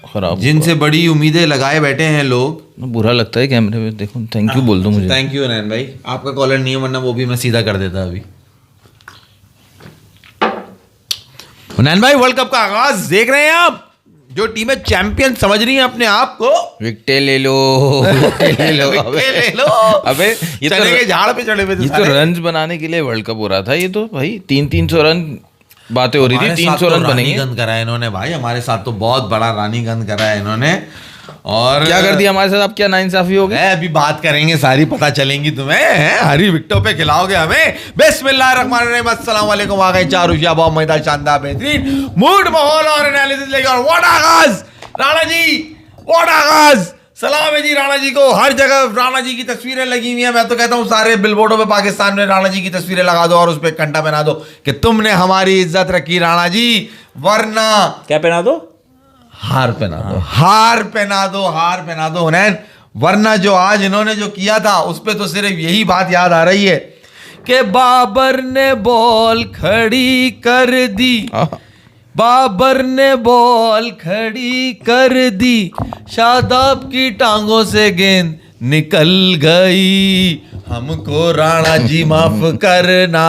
खराब, जिनसे बड़ी उम्मीदें लगाए बैठे हैं लोग। बुरा लगता है कैमरे में, देखो थैंक यू बोल दो मुझे। थैंक यू नैन भाई, आपका कॉलर नहीं है, वरना वो भी मैं सीधा कर देता अभी। नैन भाई, वर्ल्ड कप का आगाज देख रहे हैं आप, जो टीमें चैंपियन समझ रही हैं अपने आप को, विकेट ले लो, विकेट ले लो, ले लो। अबे ये चने के झाड़ पे चढ़े हुए थे ये तो रन्स बनाने के लिए वर्ल्ड कप हो रहा था। ये तो भाई 300 रन बातें हो रही थी, 300 रन बनेंगे। रानीगंज करा है इन्होंने भाई, हमारे साथ तो बहुत बड़ा रानीगंज करा है इन्होंने। और क्या कर दिया हमारे साथ, आप क्या नाइंसाफी हो गई? अभी बात करेंगे, सारी पता चलेंगी तुम्हें। हरी विकेटों पे खिलाओगे हमें। बिस्मिल्लाहिर्रहमानिर्रहीम, अस्सलाम वालेकुम। आ गए चार उशिया बहुत मजेदार शानदार बेहतरीन मूड माहौल और एनालिसिस लेके, और व्हाट आगाज राणा जी, व्हाट आगाज। सलाम है जी राणा जी को, हर जगह राणा जी की तस्वीरें लगी हुई हैं। मैं तो कहता हूँ सारे बिलबोर्डों पे पाकिस्तान में राणा जी की तस्वीरें लगा दो और उस पर कंटा पहना दो कि तुमने हमारी इज्जत रखी राणा जी, वरना क्या पहना दो? हार पहना दो, हार पहना दो, हार पहना दो हुनैन। वरना जो आज इन्होंने जो किया था उस पे तो सिर्फ यही बात याद आ रही है कि बाबर ने बॉल खड़ी कर दी, बाबर ने बॉल खड़ी कर दी, शादाब की टांगों से गेंद निकल गई। हमको राणा जी माफ करना,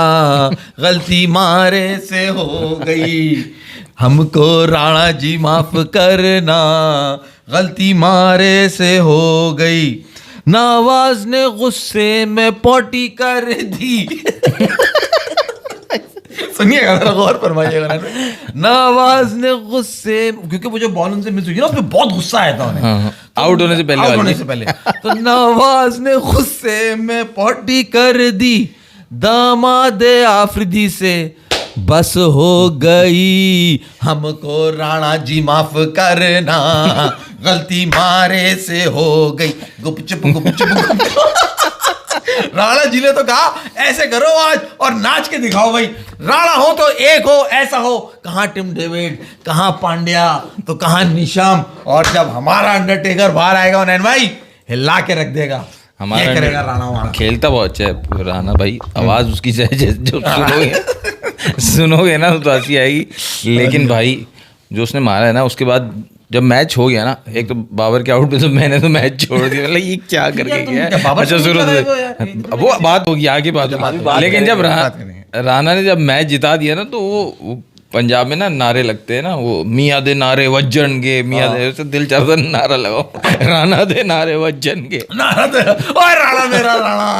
गलती मारे से हो गई। हमको राणा जी माफ करना, गलती मारे से हो गई। नवाज ने गुस्से में पोटी कर दी। सुनिएगा जरा, गौर फरमाइएगा। नवाज ने गुस्से, क्योंकि वो जो बॉल उनसे मिस हुई ना उसमें बहुत गुस्सा आया था उन्हें, आउट होने से पहले, आउट होने से पहले। तो नवाज ने गुस्से में पोटी कर दी, दामाद आफरीदी से बस हो गई। हमको राणा जी माफ करना, गलती मारे से हो गई। गुपचुप गुपचुप गुपचुप। राणा जी ने तो कहा ऐसे करो आज और नाच के दिखाओ भाई। राणा हो तो एक हो, ऐसा हो। कहाँ टिम डेविड, कहाँ पांड्या, तो कहाँ निशाम। और जब हमारा अंडरटेकर बाहर आएगा नैन भाई, हिला के रख देगा। हमारा ये करेगा राणा वहां। खेलता बहुत अच्छा है राणा भाई, आवाज उसकी जो सुनोगे ना तो हंसी आएगी। लेकिन भाई जो उसने मारा है ना, उसके बाद जब मैच हो गया ना, एक तो बाबर के आउट पे तो मैंने तो मैच छोड़ दिया। मतलब ये क्या करके गया है। अच्छा शुरू वो बात होगी आगे बात होगी। लेकिन जब राणा ने जब मैच जिता दिया ना, तो वो पंजाब में ना नारे लगते हैं ना, वो मियाँ दे नारे वज्जन गे, मियाँ दे, दिल चाहता नारा लगाओ, राणा दे नारे वज्जन गे, नारा दे, ओए राणा मेरा राणा,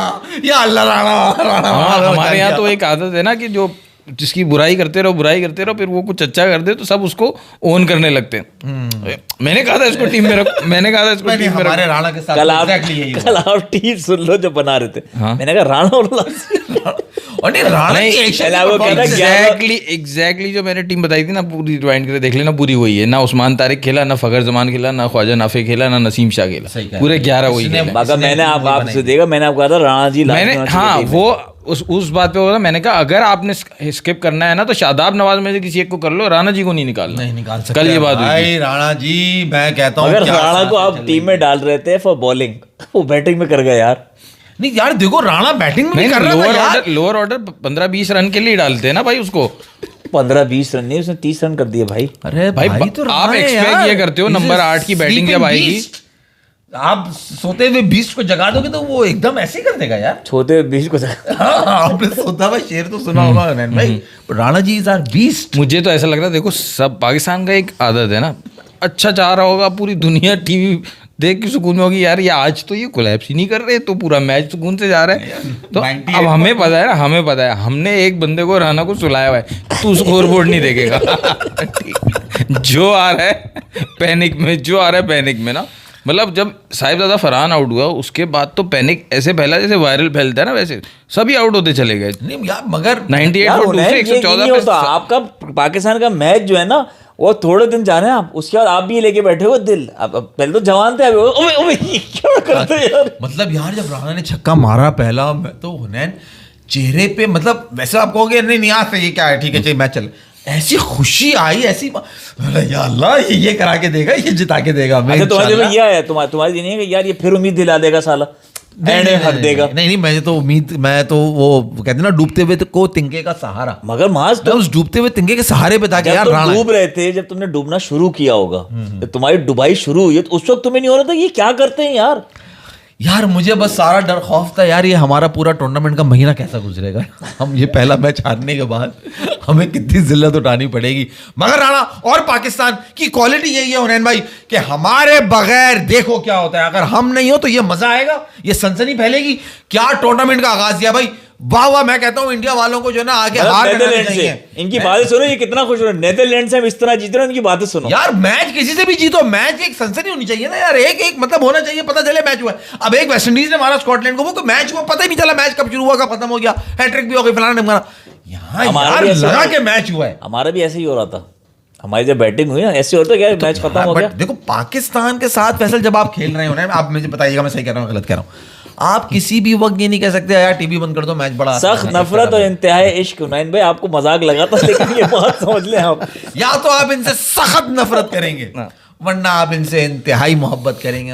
या अल्लाह राणा राणा। हमारे यहाँ तो एक आदत है ना कि जो जिसकी बुराई करते रहो, बुराई करते रहो, फिर वो कुछ अच्छा कर दे तो सब उसको ओन करने लगते हैं। मैंने कहा था इसको टीम में रखो, मैंने कहा था इसको टीम में रखो। राणा के साथ कल आप टीम सुन लो जो बना रहे थे। मैंने कहा राणा और नहीं, राणा एग्जैक्टली जो मैंने टीम बताई थी ना, पूरी रिवाइंड करके देख लेना, पूरी वही है। ना उस्मान तारिक खेला, ना फखर जमान खेला, ना ख्वाजा नाफे खेला, ना नसीम शाह खेला, पूरे 11 वही खेला। मैंने आपसे देखा, मैंने आपको कहा था राणा जी, मैंने हाँ वो उस बात पे होगा। मैंने कहा अगर आपने स्किप करना है ना तो शादाब नवाज में से किसी एक को कर लो, राणा जी को नहीं निकालना, नहीं निकाल सकते। कल ये बात हुई। राणा जी मैं कहता हूँ, अगर राणा को आप टीम में डाल रहे थे फॉर बॉलिंग, वो बैटिंग में कर गए यार। नहीं यार देखो, राणा बैटिंग में नहीं कर रहा था यार। लोअर ऑर्डर 15-20 रन के लिए डालते हैं ना भाई उसको। 15-20 रन नहीं, उसने 30 रन कर दिए भाई। अरे भाई तो आप एक्सपेक्ट ये करते हो नंबर 8 की बैटिंग जब आएगी, आप सोते हुए 20 को जगा दोगे तो वो एकदम ऐसे ही कर देगा यार। सोते हुए 20 को आपने सोता हुआ शेर तो सुना होगा नैन भाई, Rana ji is our beast. मुझे तो ऐसा लग रहा है, देखो सब पाकिस्तान का एक आदत है ना, अच्छा चाह रहा होगा, पूरी दुनिया टीवी देख के सुकून में होगी यार, ये आज तो ये कोलैप्स ही नहीं कर रहे, तो पूरा मैच सुकून से जा रहा है। तो अब हमें पता है ना, हमें पता है, हमने एक बंदे को राणा को सुलाया हुआ है, तू स्कोर बोर्ड नहीं देखेगा। जो आ रहा है पैनिक में, जो आ रहा है पैनिक में ना, मतलब जब साहिबजादा फरहान आउट हुआ उसके बाद तो पैनिक ऐसे फैला जैसे वायरल फैलता है ना, वैसे सभी आउट होते चले गए। नहीं यार, मगर 98 और 114 पे आपका पाकिस्तान का मैच जो है ना, वो थोड़े दिन जा रहे हैं आप, उसके बाद आप भी लेके बैठे हो दिल। अब पहले तो जवान थे, अभी क्या करते यार। मतलब यार जब राणा ने छक्का मारा पहला, तो हुनैन चेहरे पे, मतलब वैसे आप कहोगे नहीं आज से ये क्या है, ठीक है चलिए मैच चल, ऐसी खुशी आई, ऐसी या अल्लाह ये करा के देगा, ये जिता के देगा। अच्छा तुम्हारे ये आया, तुम्हारी नहीं है कि यार ये फिर उम्मीद दिला देगा साला, एंड में हक देगा। नहीं, मैं तो वो कहते हैं ना, डूबते हुए को तिनके का सहारा। मगर माज मैं उस डूबते हुए तिनके के सहारे पे था कि जब यार तुम राणा डूब रहे थे, जब तुमने डूबना शुरू किया होगा, जब तुम्हारी डुबाई शुरू हुई है, तो उस वक्त तुम्हें नहीं हो रहा था ये क्या करते हैं यार, मुझे बस सारा डर खौफ था यार, ये हमारा पूरा टूर्नामेंट का महीना कैसा गुजरेगा। हम ये पहला मैच हारने के बाद हमें कितनी जिल्लत उठानी पड़ेगी। मगर राणा और पाकिस्तान की क्वालिटी यही है हुनैन भाई कि हमारे बगैर देखो क्या होता है। अगर हम नहीं हो तो ये मजा आएगा, ये सनसनी फैलेगी। क्या टूर्नामेंट का आगाज किया भाई, वाह वाह। मैं कहता हूं इंडिया वालों को जो है ना आगे हार नेदरलैंड से इनकी बातें सुनो, ये कितना खुश हो रहे हैं। नेदरलैंड से हम इस तरह जीत रहे हैं, इनकी बातें सुनो यार। मैच किसी से भी जीतो, मैच एक सनसनी होनी चाहिए ना यार, एक मतलब होना चाहिए, पता चले मैच हुआ है। अब एक वेस्ट इंडीज ने मारा स्कॉटलैंड को, वो मैच हुआ पता ही नहीं चला, मैच कब शुरू हुआ कब खत्म हो गया, हैट्रिक भी हो गई फलाना ढिमकाना। यहाँ यार लगा के मैच हुआ है। हमारा भी ऐसे ही हो रहा था, हमारी जब बैटिंग हुई ना ऐसे होता क्या, मैच खत्म हो गया। देखो पाकिस्तान के साथ फैसल जब आप खेल रहे हो ना, आप मुझे बताइएगा मैं सही कह रहा हूँ गलत कह रहा हूँ। आप किसी भी वक्त ये नहीं कह सकते यार टीवी बंद कर दो मैच बड़ा सख्त नफरत और इंतहाई इश्क। हुनैन भाई आपको मजाक लगा था, लेकिन ये बात समझ लें आप, या तो आप इनसे सख्त नफरत करेंगे वरना आप इनसे इंतहाई मोहब्बत करेंगे।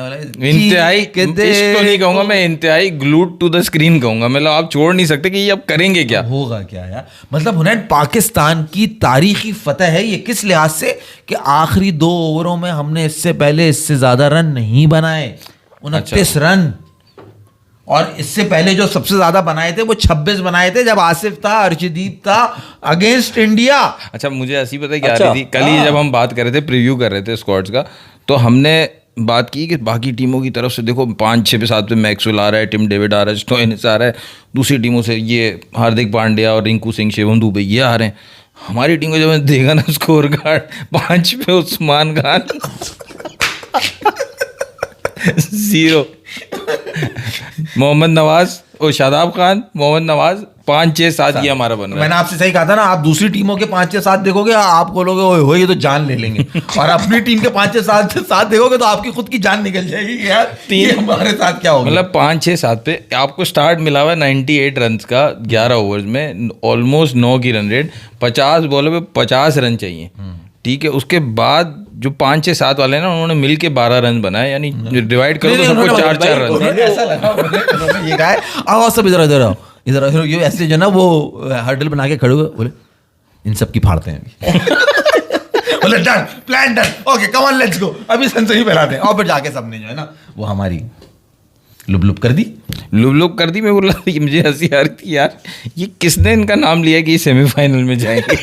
इंतहाई इश्क तो नहीं कहूंगा मैं, इंतहाई ग्लूड टू द स्क्रीन कहूंगा। मतलब आप छोड़ नहीं सकते कि ये अब करेंगे क्या, होगा क्या यार। मतलब हुनैन पाकिस्तान की तारीखी फतह है ये, किस लिहाज से कि आखिरी 2 ओवरों में हमने इससे पहले इससे ज्यादा रन नहीं बनाए, 29 रन। और इससे पहले जो सबसे ज्यादा बनाए थे वो 26 बनाए थे जब आसिफ था, अर्शदीप था अगेंस्ट इंडिया। अच्छा मुझे ऐसी पता है क्या आ रही थी कल ही जब हम बात कर रहे थे, प्रीव्यू कर रहे थे स्क्वाड्स का, तो हमने बात की कि बाकी टीमों की तरफ से देखो 5-6 पे 7 पे मैक्सवेल आ रहा है, टिम डेविड आ रहा है, स्टोइनिस आ रहा है, दूसरी टीमों से ये हार्दिक पांड्या और रिंकू सिंह, शिवम दुबे ये आ रहे हैं। हमारी टीम को जब मैंने देखा ना स्कोर कार्ड, 5 पे उस्मान खान 0, मोहम्मद नवाज और शादाब खान, मोहम्मद नवाज 5-6-7 ये हमारा बन रहा है। मैंने आपसे सही कहा था ना, आप दूसरी टीमों के 5-6-7 देखोगे आप बोलोगे ओए हो ये तो जान ले लेंगे, और अपनी टीम के 5-6-7 देखोगे तो आपकी खुद की जान निकल जाएगी यार ये हमारे साथ क्या होगा। मतलब 5-6-7 पे आपको स्टार्ट मिला हुआ है 98 रन का 11 ओवर्स में, ऑलमोस्ट 9 की रन रेट, 50 बॉलों पे 50 रन चाहिए, ठीक है। उसके बाद जो 5-6-7 वाले ना उन्होंने मिल के 12 रन बनाए, यानी डिवाइड करो तो सबको 4-4 रन। ऐसा लगा उन्होंने ये कहा है आओ सब इधर इधर आओ इधर, ये ऐसे जो ना वो हर्डल बना के खड़े हुए बोले इन सब की फाड़ते हैं अभी। बोले done, plan done, okay come on let's go, अभी सनसनी फैलाते हैं। और फिर जाके सबने जो है ना वो हमारी लुप कर दी। मैं बोल रहा था मुझे हंसी आ रही थी यार, ये किसने इनका नाम लिया कि सेमीफाइनल में जाएंगे।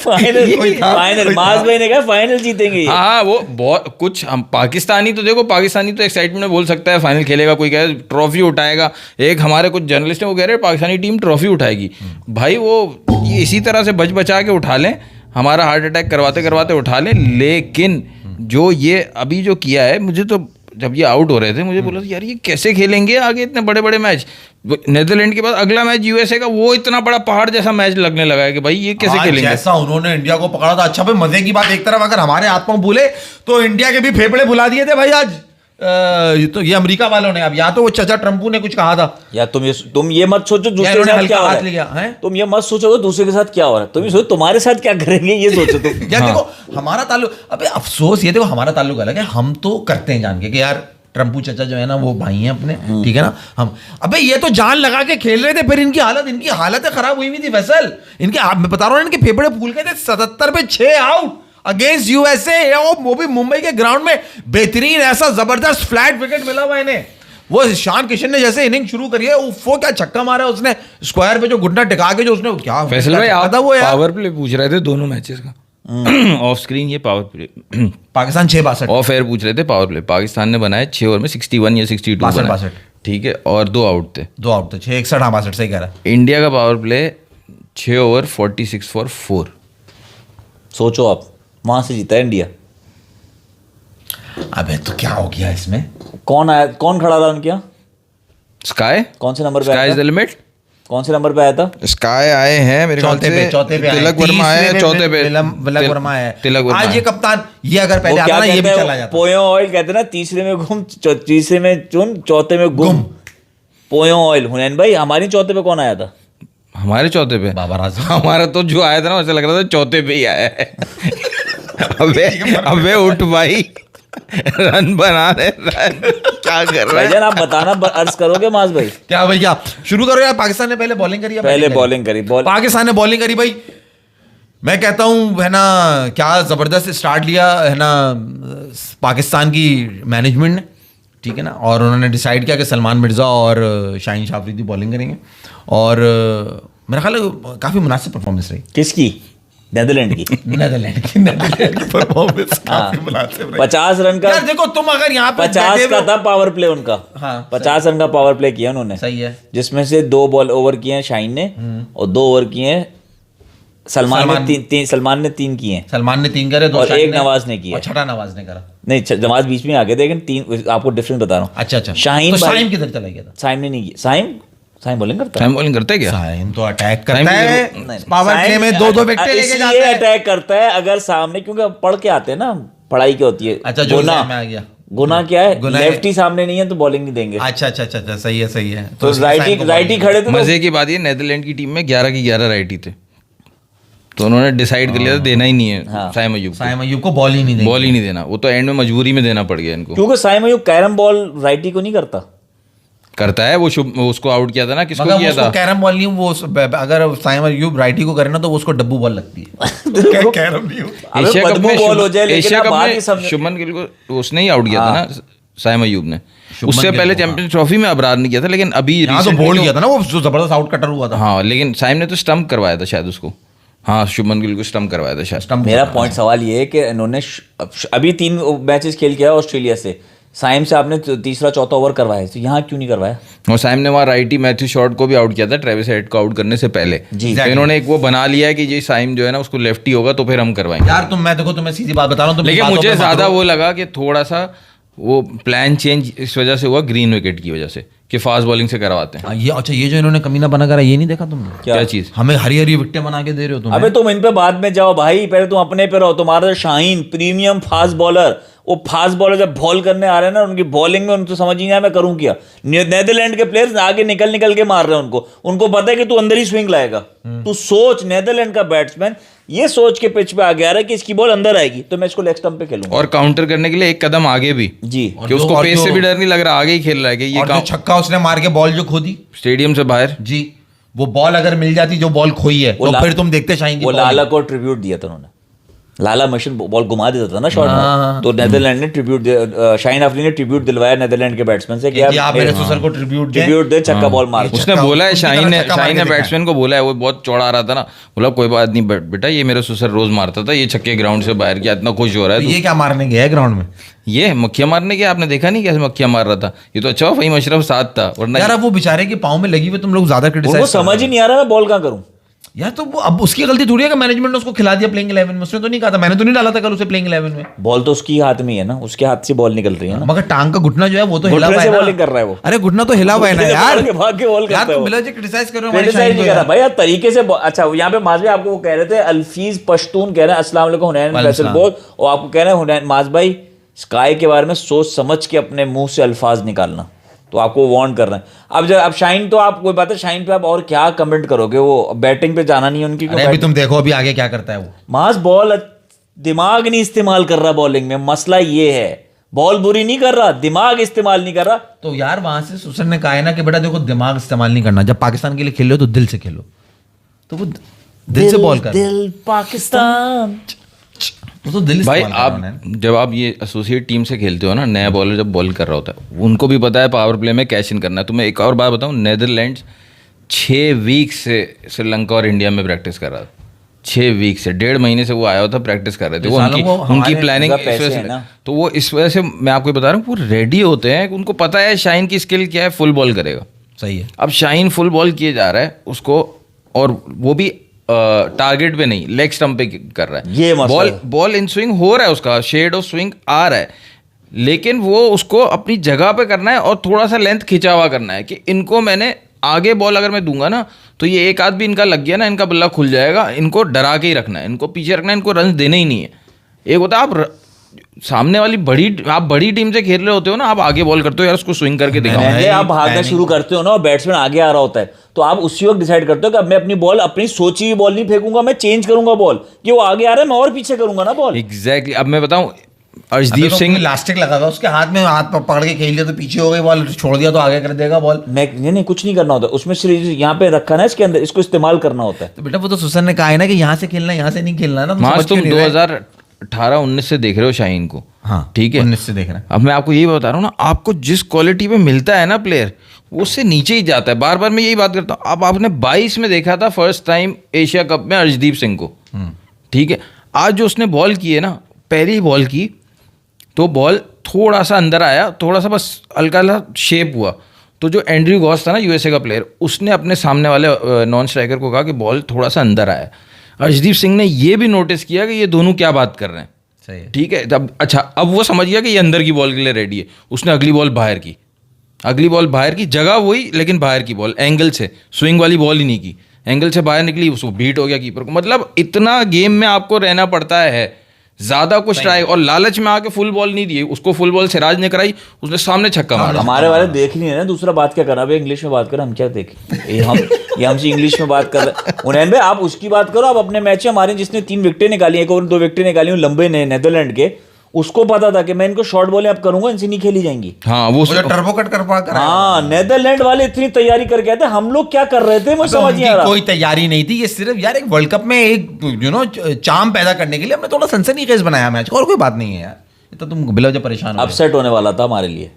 फाइनल माज भाई ने कहा फाइनल जीतेंगे। हाँ वो बहुत कुछ, हम पाकिस्तानी तो देखो, पाकिस्तानी तो एक्साइटमेंट में बोल सकता है फाइनल खेलेगा, कोई कहे ट्रॉफी उठाएगा, एक हमारे कुछ जर्नलिस्ट हैं वो कह रहे हैं पाकिस्तानी टीम ट्रॉफी उठाएगी। भाई वो इसी तरह से बचा के उठा लें, हमारा हार्ट अटैक करवाते करवाते उठा लें, लेकिन जो ये अभी जो किया है, मुझे तो जब ये आउट हो रहे थे मुझे बोला यार ये कैसे खेलेंगे आगे इतने बड़े बड़े मैच। नेदरलैंड के बाद अगला मैच यूएसए का, वो इतना बड़ा पहाड़ जैसा मैच लगने लगा है कि भाई ये कैसे खेलेंगे। जैसा उन्होंने इंडिया को पकड़ा था। अच्छा भाई मजे की बात, एक तरफ अगर हमारे हाथ पांव भूले तो इंडिया के भी फेफड़े भुला दिए थे भाई आज। तो ये अमेरिका वालों ने, अब या तो वो चाचा ट्रम्पू ने कुछ कहा था, या तुम ये मत सोचो दूसरे के साथ क्या हो रहा है, तुम ये मत सोचो दूसरे के साथ क्या हो रहा है, तुम ये सोचो तुम्हारे साथ क्या करेंगे, ये सोचो तुम। यार देखो हमारा ताल्लुक, अबे अफसोस ये देखो हमारा ताल्लुक अलग है, हम तो करते हैं जान के कि यार ट्रम्पू चाचा जो है ना वो भाई हैं अपने, ठीक है ना। हम अबे ये तो जान लगा के खेल रहे थे, फिर इनकी हालत खराब हुई थी फैसल। इनके मैं बता रहा हूँ इनके फेफड़े फूल गए थे। 77 पे 6 आउट अगेंस्ट यूएसए, वो भी मुंबई के ग्राउंड में। बेहतरीन ऐसा जबरदस्त फ्लैट विकेट मिला हुआ इन्हें। वो ईशान किशन ने जैसे इनिंग शुरू करी है, वो क्या छक्का मारा उसने स्क्वायर पे, जो घुटना टिका के जो उसने क्या फैसल भाई आप पावर प्ले पूछ रहे थे दोनों मैचेस का। ऑफ स्क्रीन ये power play Pakistan 6-62, of air पूछ रहे थे पावर प्ले, पाकिस्तान ने बनाए 6 ओवर में 61 या 62 बनाए, ठीक है, और 2 आउट थे 6-61, हाँ 62 सही कह रहा है। इंडिया का पावर प्ले 6 ओवर 46 फॉर 4। सोचो आप, वहां से जीता इंडिया। अबे तो क्या हो गया इसमें? कौन आया, कौन खड़ा था उनके यहाँ? स्काई कौन से नंबर पे आया था? लिमिट कौन से नंबर पे आया था? स्काई आए हैं मेरे ख्याल से चौथे पे तिलक वर्मा आए, चौथे पे तिलक वर्मा है, तिलक वर्मा आज ये कप्तान, ये अगर पहले आता ना ये भी चला जाता। पोयो ऑयल कहते ना, तीसरे में घुम, तीसरे में चुन, चौथे में गुम। पोयो ऑयल। हुनैन भाई हमारी चौथे पे कौन आया था? हमारे चौथे पे बाबर आजम। हमारा तो जो आया था ना वैसे लग रहा था चौथे पे ही आया है। अबे उठ भाई, रन बना रहे रन। क्या कर रहा है भाईजान आप बताना अर्ज करोगे माज भाई? क्या भैया शुरू करो यार। पाकिस्तान ने पहले बॉलिंग करी या पहले बैटिंग बॉलिंग करी पाकिस्तान ने बॉलिंग करी भाई। मैं कहता हूँ है ना, क्या जबरदस्त स्टार्ट लिया है ना पाकिस्तान की मैनेजमेंट ने, ठीक है ना। और उन्होंने डिसाइड किया कि सलमान मिर्जा और शाहीन शाह अफरीदी बॉलिंग करेंगे, और मेरा ख्याल है काफी मुनासिब परफॉर्मेंस रही। किसकी? नेदरलैंड की। नेदरलैंड की परफॉर्मेंस काफी मुनासिब रही। 50 रन का यार देखो तुम अगर यहाँ पे 50 का था पावर प्ले उनका। हाँ, 50 रन का पावर प्ले किया उन्होंने, सही है। जिसमें से 2 बॉल ओवर किए हैं शाहीन ने और 2 ओवर किए हैं सलमान ने। सलमान ने 3 किए हैं, सलमान ने 3 करे, 2 और 1 नवाज ने किया, और छठा नवाज ने करा। नहीं नवाज बीच में आ गए थे, लेकिन 3 आपको डिफरेंस बता रहा हूँ। अच्छा शाहीन तो भाई- शाहीन किधर चला गया था? शाहीन ने नहीं किया। शाहीन बॉलिंग करता है। टाइम बॉलिंग करते क्या? शाहीन तो अटैक शाहीन करता भी है, नहीं, पावर प्ले शाहीन में 2-2 विकेट लेके इसलिए जाता है। अटैक करता है अगर सामने, क्योंकि अब पढ़ के आते हैं ना, पढ़ाई क्या होती है। अच्छा, जो गुना में आ गया। गुना क्या है? गुनाह है। लेफ्टी सामने नहीं है तो बॉलिंग नहीं देंगे। अच्छा, सही है। तो राइटी खड़े थे तो मजे की बात ये, नेदरलैंड की टीम में 11 की 11 राइटी थे, तो उन्होंने डिसाइड कर लिया था देना ही नहीं है हाँ। साइम अयूब साइम अयूब को बॉल ही नहीं देंगे। बॉल ही नहीं देना। वो तो एंड में मजबूरी में देना पड़ गया इनको। क्योंकि Saim Ayub carrom ball righty को नहीं करता। करता है वो उसको आउट किया था ना, किसको मगर किया उसको था? कैरम बॉल नहीं, वो अगर साइम अयूब राइटी को करे ना तो वो उसको डब्बू बॉल लगती है। कैरम नहीं होता। अबे एशिया कप बदबू में बॉल हो जाए, लेकिन एशिया आप कप बात ही में समझो। शुभमन गिल को उसने ही आउट किया था ना, साइम अयूब ने। शुभमन उससे गिल पहले को, चैंपियंस ट्रॉफी में अबरार ने किया था, लेकिन अभी यहाँ तो recently बोल्ड किया था ना वो, जो जबरदस्त आउट कटर हुआ था। हाँ, लेकिन साइम ने तो स्टंप करवाया था शायद उसको। हाँ, शुभमन गिल को स्टंप करवाया था शायद। स्टंप मेरा पॉइंट सवाल ये है कि इन्होंने अभी 3 मैचेस खेल के आया ऑस्ट्रेलिया से, साइम से आपने तीसरा चौथा ओवर करवाया, तो यहाँ क्यों नहीं करवाया? और साइम ने वहाँ राइटी मैथ्यू शॉर्ट को भी आउट किया था ट्रेविस हेड को आउट करने से पहले। जी। तो इन्होंने एक वो बना लिया है कि ये साइम जो है ना उसको लेफ्टी होगा तो फिर हम करवाएंगे। यार मैं देखो तुम्हें सीधी बात बता रहा हूँ, लेकिन मुझे ज्यादा वो लगा कि थोड़ा सा वो प्लान चेंज इस वजह से हुआ, ग्रीन विकेट की वजह से, कि फास्ट बॉलिंग से करवाते हैं। ये अच्छा, ये जो इन्होंने कमीना बना करा, ये नहीं देखा तुमने? क्या चीज? हमें हरी हरी विकेटें बना के दे रहे हो तुम। अबे तुम इन पे बाद में जाओ भाई, पहले तुम अपने पे रहो। तुम्हारा शाहीन प्रीमियम फास्ट बॉलर, वो फास्ट बॉलर जब बॉल करने आ रहे हैं ना, उनकी बॉलिंग में उनको समझ नहीं आया मैं करूं क्या। नेदरलैंड के प्लेयर्स आगे निकल के मार रहे हैं उनको पता है कि तू अंदर ही स्विंग लाएगा। तू सोच, नेदरलैंड का बैट्समैन ये सोच के पिच पे आ गया है कि इसकी बॉल अंदर आएगी तो मैं इसको लेग स्टंप पे खेलूंगा, और काउंटर करने के लिए एक कदम आगे भी जी। कि उसको पेस से भी डर नहीं लग रहा, आगे ही खेल रहा है कि ये और जो छक्का उसने मार के बॉल जो खो दी स्टेडियम से बाहर। जी, वो बॉल अगर मिल जाती जो बॉल खोई है तो फिर तुम देखते शाहीन की वो ball लाला को ट्रिब्यूट दिया था उन्होंने। लाला मशीन बॉल घुमा देता था ना शॉट में, तो नेदरलैंड ने ट्रिब्यूट, शाहीन अफरीदी ने ट्रिब्यूट दिलवाया नेदरलैंड के बैट्समैन से कि आप मेरे ससुर को ट्रिब्यूट दे, छक्का बॉल मार। उसने बोला है, उनकी शाहीन तरह ने छक्का मार के दिखाया। बैट्समैन को बोला है, वो बहुत चौड़ा आ रहा था ना, बोला कोई बात नहीं बेटा, ये मेरा ससुर रोज मारता था, ये छक्के ग्राउंड से बाहर किया, इतना खुश हो रहा है तू। ये क्या मारने गया है ग्राउंड में? ये मक्खियां मारने के, आपने देखा नहीं कैसे मक्खियां मार रहा था? ये तो अच्छा फहीम अशरफ साथ था, वरना यार अब वो बेचारे के पाँव में लगी हुई तुम लोग ज्यादा उनको क्रिटिसाइज समझ ही नहीं आ रहा मैं बॉल कहाँ करूं। यार तो वो अब उसकी गलती थोड़ी है कि मैनेजमेंट ने उसको खिला दिया प्लेइंग 11 में। उसने तो नहीं कहा था, मैंने तो नहीं डाला था कल उसे प्लेइंग 11 में। बॉल तो उसकी हाथ में ही है ना, उसके हाथ से बॉल निकल रही है ना। मगर टांग का घुटना जो है वो तो हिला हुआ घुटने है से ना। बॉलिंग कर रहा है वो। अरे घुटना तो हिला हुआ है ना घुटने से यार। पकड़ के भाग के बॉल यार करता है तुम वो। मिला जी क्रिटिसाइज कर रहे हो हमारे क्रिटिसाइज शाहीन नहीं को कर रहा यार। भाई, यार तरीके से अच्छा यहाँ पे माज भाई आपको वो कह रहे थे अल्फीज पश्तून कह रहे हैं अस्सलाम वालेकुम हुनैन फैसल बोल, और आपको कह रहे हैं हुनैन माज भाई स्काई के बारे में सोच समझ के अपने मुंह से अल्फाज निकालना, तो आपको वार्न कर रहे हैं। अब शाहीन तो आप कोई बात है, शाहीन पे आप और क्या कमेंट करोगे? वो बैटिंग पे जाना नहीं है उनकी। अरे अभी तुम देखो अभी आगे क्या करता है वो। मास बॉल दिमाग नहीं इस्तेमाल कर रहा बॉलिंग में, मसला ये है। बॉल बुरी नहीं कर रहा, दिमाग इस्तेमाल नहीं कर रहा। तो यार वहां से सुसर ने कहा है ना कि बेटा देखो दिमाग इस्तेमाल नहीं करना, जब पाकिस्तान के लिए खेल रहे हो तो दिल से खेलो, तो वो दिल से बॉल कर। दिल पाकिस्तान, वो तो दिल भाई इस्तेमाल कर रहा आप जब आप ये एसोसिएट टीम से खेलते हो ना, नया बॉलर जब बॉल कर रहा होता है, उनको भी पता है पावर प्ले में कैश इन करना है। तो मैं एक और बात बताऊं, नेदरलैंड्स 6 वीक से श्रीलंका और इंडिया में प्रैक्टिस कर रहा था। 6 वीक से, 1.5 महीने से वो आया होता, प्रैक्टिस कर रहे थे। वो उनकी प्लानिंग उनका पैसे इस वजह है से, ना। तो वो इस वजह से मैं आपको बता रहा हूँ, वो रेडी होते हैं, उनको पता है शाहीन की स्किल क्या है, फुल बॉल करेगा। सही है। अब शाहीन फुल बॉल किए जा रहा है उसको, और वो भी टारगेट पे नहीं, लेग स्टंप पे कर रहा है। ये मसला बॉल इन स्विंग हो रहा है, उसका शेड ऑफ स्विंग आ रहा है, लेकिन वो उसको अपनी जगह पे करना है और थोड़ा सा लेंथ खिंचा हुआ करना है कि इनको मैंने आगे बॉल अगर मैं दूंगा ना तो ये एक आध भी इनका लग गया ना, इनका बल्ला खुल जाएगा। इनको डरा के ही रखना है, इनको पीछे रखना है, इनको रन देने ही नहीं है। एक होता है आप सामने वाली बड़ी टीम से खेल रहे होते हो ना, आप आगे बॉल करते हो, यार उसको स्विंग करके दिखाओ। पहले आप भागना शुरू करते हो ना और बैट्समैन आगे आ रहा होता है, तो आप उसी वक्त डिसाइड करते हो कि अब मैं अपनी बॉल, अपनी सोची हुई बॉल नहीं फेंकूंगा, मैं चेंज करूंगा बॉल, कि वो आगे आ रहा है मैं और पीछे करूंगा ना बॉल। एग्जैक्टली। अब मैं बताऊं, अर्शदीप सिंह इलास्टिक लगा हुआ उसके हाथ में, हाथ पकड़ के खेल लिया तो पीछे हो गई बॉल, छोड़ दिया तो आगे कर देगा बॉल। नहीं कुछ नहीं करना होता उसमें, सिर्फ यहाँ पे रखा ना इसके अंदर, इसको इस्तेमाल करना होता है। तो बेटा वो तो सुसन ने कहा है ना कि यहाँ से खेलना है, यहाँ से नहीं खेलना है ना। मास तुम 2018-19 से देख रहे हो शाहीन को, हाँ ठीक है, 19 से देख रहे हैं। अब मैं आपको यही बता रहा हूँ ना, आपको जिस क्वालिटी पे मिलता है ना प्लेयर, वो उससे नीचे ही जाता है। बार बार मैं यही बात करता हूँ। अब आपने 22 में देखा था फर्स्ट टाइम एशिया कप में अर्शदीप सिंह को, ठीक है, आज जो उसने बॉल की है ना, पहली बॉल की तो बॉल थोड़ा सा अंदर आया, थोड़ा सा बस हल्का सा शेप हुआ, तो जो एंड्रयू गॉस था ना यूएसए का प्लेयर, उसने अपने सामने वाले नॉन स्ट्राइकर को कहा कि बॉल थोड़ा सा अंदर आया। अर्शदीप सिंह ने ये भी नोटिस किया कि ये दोनों क्या बात कर रहे हैं, सही है। ठीक है, तब अच्छा, अब वो समझ गया कि ये अंदर की बॉल के लिए रेडी है। उसने अगली बॉल बाहर की, अगली बॉल बाहर की, जगह वही लेकिन बाहर की बॉल, एंगल से, स्विंग वाली बॉल ही नहीं की, एंगल से बाहर निकली, उसको बीट हो गया कीपर को। मतलब इतना गेम में आपको रहना पड़ता है, ज्यादा कुछ ट्राई, और लालच में आके फुल बॉल नहीं दी, उसको फुल बॉल सिराज ने कराई, उसने सामने छक्का मारा। हमारे वाले देख नहीं है ना, दूसरा बात क्या करना, इंग्लिश में बात करें, हम क्या देखें, ये हमसे इंग्लिश में बात कर रहे। उन्नयन भाई आप उसकी बात करो, आप अपने मैच में हमारे जिसने 3 विकेटें निकाली, एक और 2 विकेटें निकाली लंबे ने नेदरलैंड के, उसको पता था कि मैं इनको शॉर्ट बॉलें अब करूंगा, इनसे नहीं खेली जाएंगी। हाँ वो टर्बो कट कर पा, हाँ नेदरलैंड वाले इतनी तैयारी करके आए थे, हम लोग क्या कर रहे थे मुझे समझ नहीं आ रहा। कोई तैयारी नहीं थी, ये सिर्फ यार एक वर्ल्ड कप में एक चाम पैदा करने के लिए हमने थोड़ा सनसनीखेज बनाया मैच, और कोई बात नहीं है यार। ये तो तुम बिला जो परेशान हो, अपसेट होने वाला था हमारे लिए,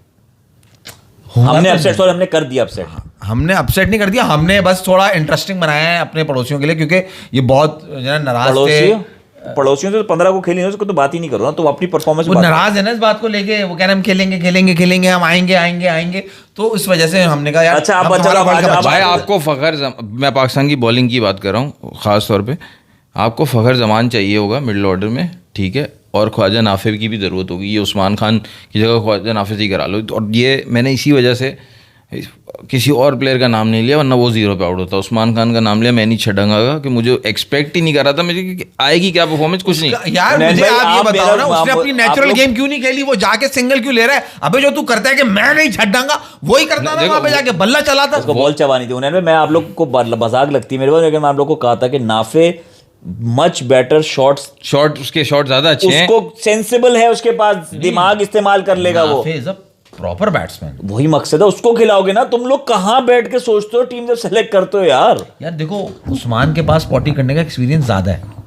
हमने अपसेट, सॉरी हमने कर दिया अपसेट। हमने अपसेट नहीं कर दिया, हमने बस थोड़ा इंटरेस्टिंग बनाया है अपने पड़ोसियों के लिए, क्योंकि ये बहुत नाराज थे। पड़ोसियों से तो 15 को खेली, उसको तो बात ही नहीं करो ना, तो अपनी परफॉर्मेंस वो नाराज है ना इस बात को लेके, वो कह रहे हम खेलेंगे, हम आएंगे, तो इस वजह से हमने कहा यार। अच्छा आप भाई आपको फखर, मैं पाकिस्तान की बॉलिंग की बात कर रहा हूँ खास तौर पे, आपको फखर जमान चाहिए होगा मिडिल ऑर्डर में, ठीक है, और ख्वाजा नाफिज की भी ज़रूरत होगी। ये उस्मान खान की जगह ख्वाजा नाफिज ही करा लो, और ये मैंने इसी वजह से किसी और प्लेयर का नाम नहीं लिया, वरना वो 0 पे आउट होता। उस्मान खान का नाम लिया, मैं नहीं छड़ूंगा कि मुझे एक्सपेक्ट ही नहीं कर रहा था मुझे कि आएगी क्या परफॉर्मेंस, कुछ नहीं। यार मुझे आप ये बताओ ना, उसने अपनी नेचुरल गेम क्यों नहीं खेली, वो जाके सिंगल क्यों ले रहा है? अबे जो तू करता है कि मैं नहीं छड़ूंगा, वही करता था वहां पे जाके, बल्ला चलाता, उसको बॉल चबानी थी। उन्होंने, मैं आप लोग को मजाक लगती है मेरे पास, लेकिन मैं आप लोग को कहा था कि नाफे मच बेटर शॉट, उसके शॉट ज्यादा अच्छे हैं, उसको सेंसिबल है, उसके पास दिमाग इस्तेमाल कर लेगा वो, प्रॉपर बैट्समैन। वही मकसद है, उसको खिलाओगे ना। तुम लोग कहाँ बैठ के सोचते हो टीम जब सेलेक्ट करते हो यार देखो उस्मान के पास पॉटी करने का एक्सपीरियंस ज्यादा है,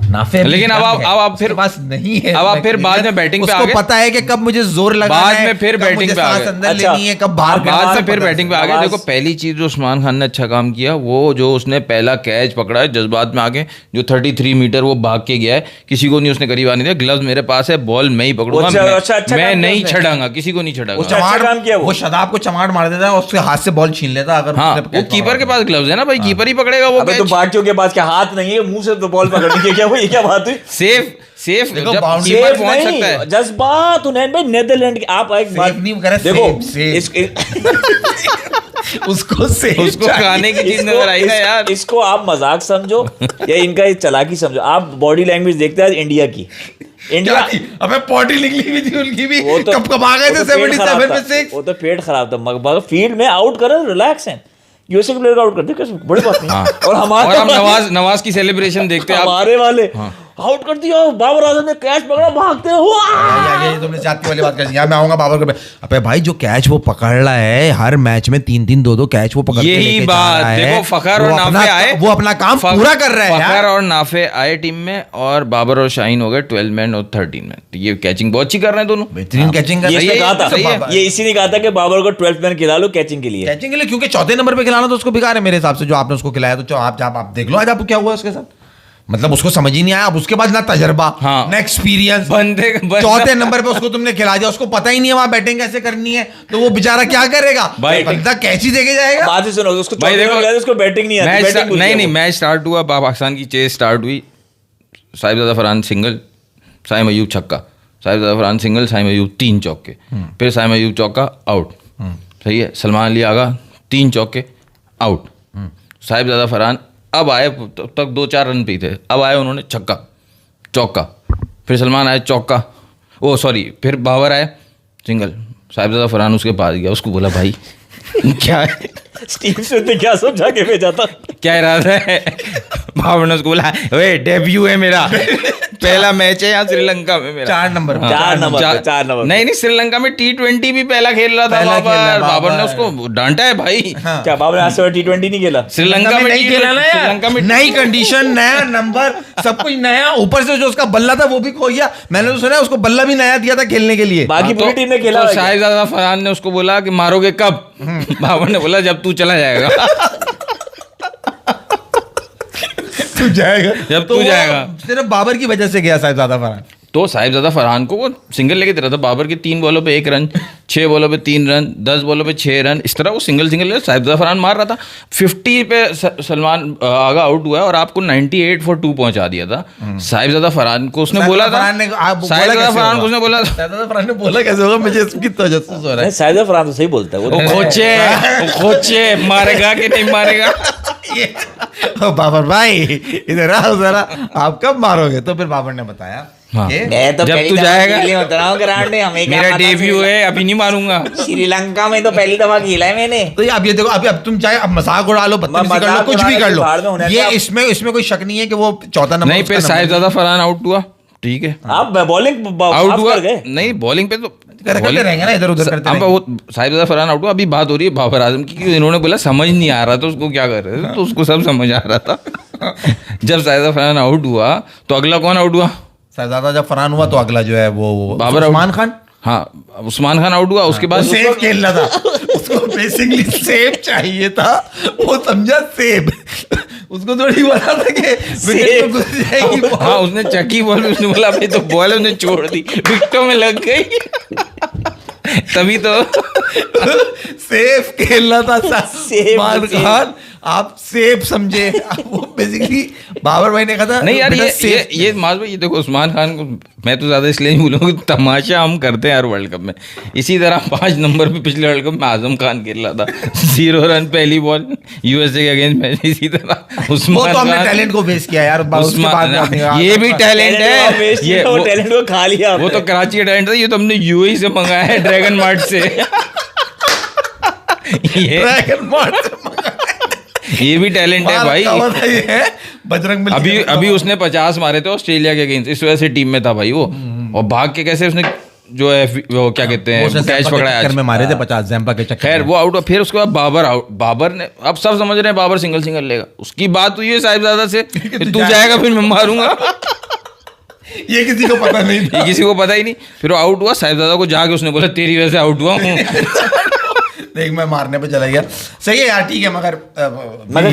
नाफे, लेकिन अब आप फिर पास नहीं है, अब आप फिर बाद में बैटिंग पे आ गए, उसको पता है कि कब मुझे जोर लगाना है, बाद में फिर बैटिंग पे आ गए, अंदर लेनी है, कब बाहर, बाद में फिर बैटिंग पे आ गए। देखो पहली चीज जो उस्मान खान ने अच्छा काम किया, वो जो उसने पहला कैच पकड़ा है जज्बात में आके, जो 33 मीटर वो भाग के गया है, किसी को नहीं उसने करीब आने दिया, ग्लव्स मेरे पास है, बॉल मैं ही पकड़ूंगा, मैं नहीं छड़ाऊंगा, किसी को नहीं छड़ाऊंगा। वो शदाब को चमाट मार देता है, उसके हाथ से बॉल छीन लेता। अगर हाँ वो कीपर के पास ग्लव्स है ना भाई, कीपर ही पकड़ेगा वो। तो बाटियों के पास क्या हाथ नहीं है, मुंह से तो बॉल पकड़ने की क्या, वो ये क्या बात हुई? सेफ देखो, जब बाउंड्री कीपर पहुंच सकता है, जज्बात। उन्हें भाई नेदरलैंड की आप एक बात नहीं करे, देखो उसको खाने की चीज नजर आई ना यार। इसको आप मजाक समझो या इनका चालाकी समझो। आप बॉडी लैंग्वेज देखते हैं इंडिया की, इंडिया अबे पॉटी निकली हुई थी उनकी भी, वो तो कब आ गए थे 77 में 6, वो तो पेट खराब था, मगर फील्ड में आउट करे रिलैक्स है, यूएसए के प्लेयर आउट कर दिया, कैसे बड़ी बात नहीं। हाँ। और हमारे, और हम नवाज की सेलिब्रेशन देखते हैं, हमारे वाले आउट कर दिया, बाबर आजम ने कैच पकड़ा, भागते हुआ। ये तुमने जाती वाली बात कर दी। मैं आऊंगा बाबर को, अबे भाई जो कैच वो पकड़ रहा है हर मैच में 3-3 2-2 कैच वो पकड़ के यही लेके बात जा रहा है। देखो, फखर और नाफे आए, वो अपना काम पूरा कर रहे हैं। फखर और नाफे आए टीम में, और बाबर और शाहीन हो गए 12 मैन और 13 मैन। ये कैचिंग बहुत अच्छी कर रहे हैं दोनों, बेहतरीन कैचिंग कर ये रहे इसने कहा था, हैं। ये इसी ने कहा था कि बाबर को 12 मैन खिला लो कैचिंग के लिए, कैचिंग के लिए, क्योंकि चौथे नंबर पे खिलाना तो उसको बेकार है मेरे हिसाब से, जो आपने उसको खिलाया। तो आप देख लो आज आपको क्या हुआ उसके साथ, मतलब उसको समझ ही नहीं आया। अब उसके बाद ना तजर्बा, हाँ, ना एक्सपीरियंस, चौथे नंबर पे उसको तुमने खिला दिया, उसको पता ही नहीं है वहां बैटिंग कैसे करनी है, तो वो बेचारा क्या करेगा भाई, बंदा कैच ही देके जाएगा। बात ही सुनो, उसको भाई देखो उसको बैटिंग नहीं आती, नहीं मैच स्टार्ट हुआ, पाकिस्तान की चेस स्टार्ट हुई, साहिबजादा फरहान सिंगल, साइम अयूब छक्का, साहिबजादा फरहान सिंगल, साइम अयूब 3 चौके, फिर साइम अयूब चौका आउट, सही है, सलमान अली आगा 3 चौके आउट, साहिबजादा फरहान अब आए, तब तक 2-4 रन पे थे, अब आए उन्होंने छक्का चौका, फिर सलमान आए चौका, ओ सॉरी, फिर बाबर आए सिंगल, साहिबजादा फरहान उसके पास गया, उसको बोला भाई क्या है स्टीव स्मिथ ने क्या समझा के भेजा था? क्या इरादा है? बाबर ने उसको बोला, ओए डेब्यू है मेरा, पहला मैच है यहाँ श्रीलंका में मेरा। 4 नंबर पे। 4 नंबर। नहीं श्रीलंका में T20 भी पहला खेल रहा था बाबर ने उसको डांटा है भाई। हाँ। क्या बाबर ने आज से T20 नहीं खेला? श्रीलंका में नहीं खेला ना यार, श्रीलंका में नई कंडीशन, नया नंबर, सब कुछ नया, ऊपर से जो उसका बल्ला था वो भी खो गया। मैंने तो सुना है उसको बल्ला भी नया दिया था खेलने के लिए। बाकी पूरी टीम ने खेला। तो शाहजादा फरहान ने उसको बोला कि मारोगे कब? बाबर ने बोला जब तू चला जाएगा। तू जाएगा जब तो तू जाएगा। सिर्फ बाबर की वजह से गया साहिबजादा फरहान। तो साहिबजादा फरहान को वो सिंगल लेके दे रहा था। बाबर के 3 बॉलों पे 1 रन, 6 बॉलों पे 3 रन, 10 बॉलों पे 6 रन, इस तरह वो सिंगल साहिबजादा फरहान मार रहा था। 50 पे सलमान आगा आउट हुआ है और आपको 98 for 2 पहुंचा दिया था। साहिबजादा फरहान को उसने बोला था, साहिबजादा फरहान को उसने बोला था, साहिबजादा फरहान ने बोला कैसे होगा, मुझे इसकी तजस्सुस हो रहा है। साहिबजादा फरहान तो सही बोलता है। वो खोचे मारेगा कि नहीं मारेगा। ओ बाबर भाई इधर आओ जरा, आप कब मारोगे? तो फिर बाबर ने बताया हाँ। कि मैं तो जब पहली तू दफा जाएगा। खेलने उतरा हूं ग्राउंड में, हमें क्या मेरा पता डेब्यू है, अभी नहीं मारूंगा। श्रीलंका में तो पहली दफा खेला है मैंने। तो ये अब ये देखो, अब तुम चाहे अब मजाक उड़ा लो, बदतमीजी कर लो, कुछ भी कर लो, ये इसमें कोई शक नहीं है कि वो 14 नंबर नहीं, फिर साहिबजादा फरहान आउट हुआ, ठीक है, आप बॉलिंग आउट हुआ। गए। नहीं बॉलिंग पे तो करते रहेंगे ना, इधर उधर करते रहेंगे। वो साहिबजादा फरहान आउट हुआ। अभी बात हो रही है बाबर आजम की, क्योंकि इन्होंने बोला समझ नहीं आ रहा था उसको क्या कर रहे थे, तो उसको सब समझ आ रहा था। जब साहिबजादा फरहान आउट हुआ तो अगला कौन आउट हुआ? साहिबजादा जब फरहान हुआ तो अगला जो है वो बाबर उस्मान खान। हाँ, उस्मान खान आउट हुआ। उसके बाद सेव खेल रहा था, उसको बेसिकली सेव चाहिए था, वो समझा सेव। उसको थोड़ी बोला था कि विकेट तो घुस जाएगी। हाँ, उसने चकी बॉल, उसने बोला भाई तो बॉल है, उसने छोड़ दी, विकेटों में लग गई। तभी तो सेफ खेल रहा था सेफ, उस्मान खान, आप सेफ समझे। वो बेसिकली बाबर भाई ने कहा था नहीं यार, बेटा ये माज भाई, ये देखो उस्मान खान को मैं तो ज्यादा इसलिए नहीं बोलूँगा कि तमाशा हम करते हैं हर वर्ल्ड कप में। इसी तरह 5 नंबर पे पिछले वर्ल्ड कप में आजम खान खेल रहा था, 0 रन पहली बॉल यूएसए के अगेंस्ट मैच। इसी तरह वो उस्मान तो हमने खान, टैलेंट को वेस्ट किया यार, उसके बाद में आपने ये भी टैलेंट है, ये वो टैलेंट को खा लिया वो तो कराची का टैलेंट था, ये तो हमने यूएई से मंगाया है, ड्रैगन मार्ट से। ये भी टैलेंट है भाई। है बजरंग अभी उसने 50 मारे थे ऑस्ट्रेलिया के अगेंस्ट, इस वजह से टीम में था भाई वो। और भाग के कैसे उसने जो है वो क्या कहते हैं कैच पकड़ा है, में मारे थे 50 जैम्पा के चक्कर। खैर वो आउट। फिर उसके बाद बाबर आउट। बाबर ने, अब सब समझ रहे हैं बाबर सिंगल लेगा। उसकी बात हुई है साहिबजादा से, तू जाएगा फिर मैं मारूंगा। ये किसी को पता नहीं था, ये किसी को पता ही नहीं। फिर वो आउट हुआ, साहिबजादा को जाके उसने बोला तेरी वजह से आउट हुआ हूँ। देख मैं मारने पे चला गया। सही है यार, ठीक है, मगर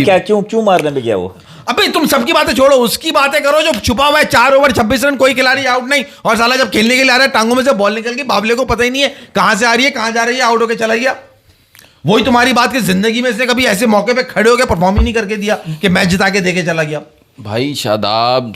क्या क्यों मारने पे गया वो? अबे तुम सबकी बातें छोड़ो, उसकी बातें करो जो छुपा हुआ है। 4 ओवर 26 रन, कोई खिलाड़ी आउट नहीं, और साला जब खेलने के लिए आ रहा है टांगों में से बॉल निकल गई, बाबले को पता ही नहीं है कहां से आ रही है कहां जा रही है, आउट होके चला गया। वही तुम्हारी बात की जिंदगी में से कभी ऐसे मौके पे खड़े होकर परफॉर्म ही नहीं करके दिया कि मैच जिता के देके चला गया। भाई शादाब,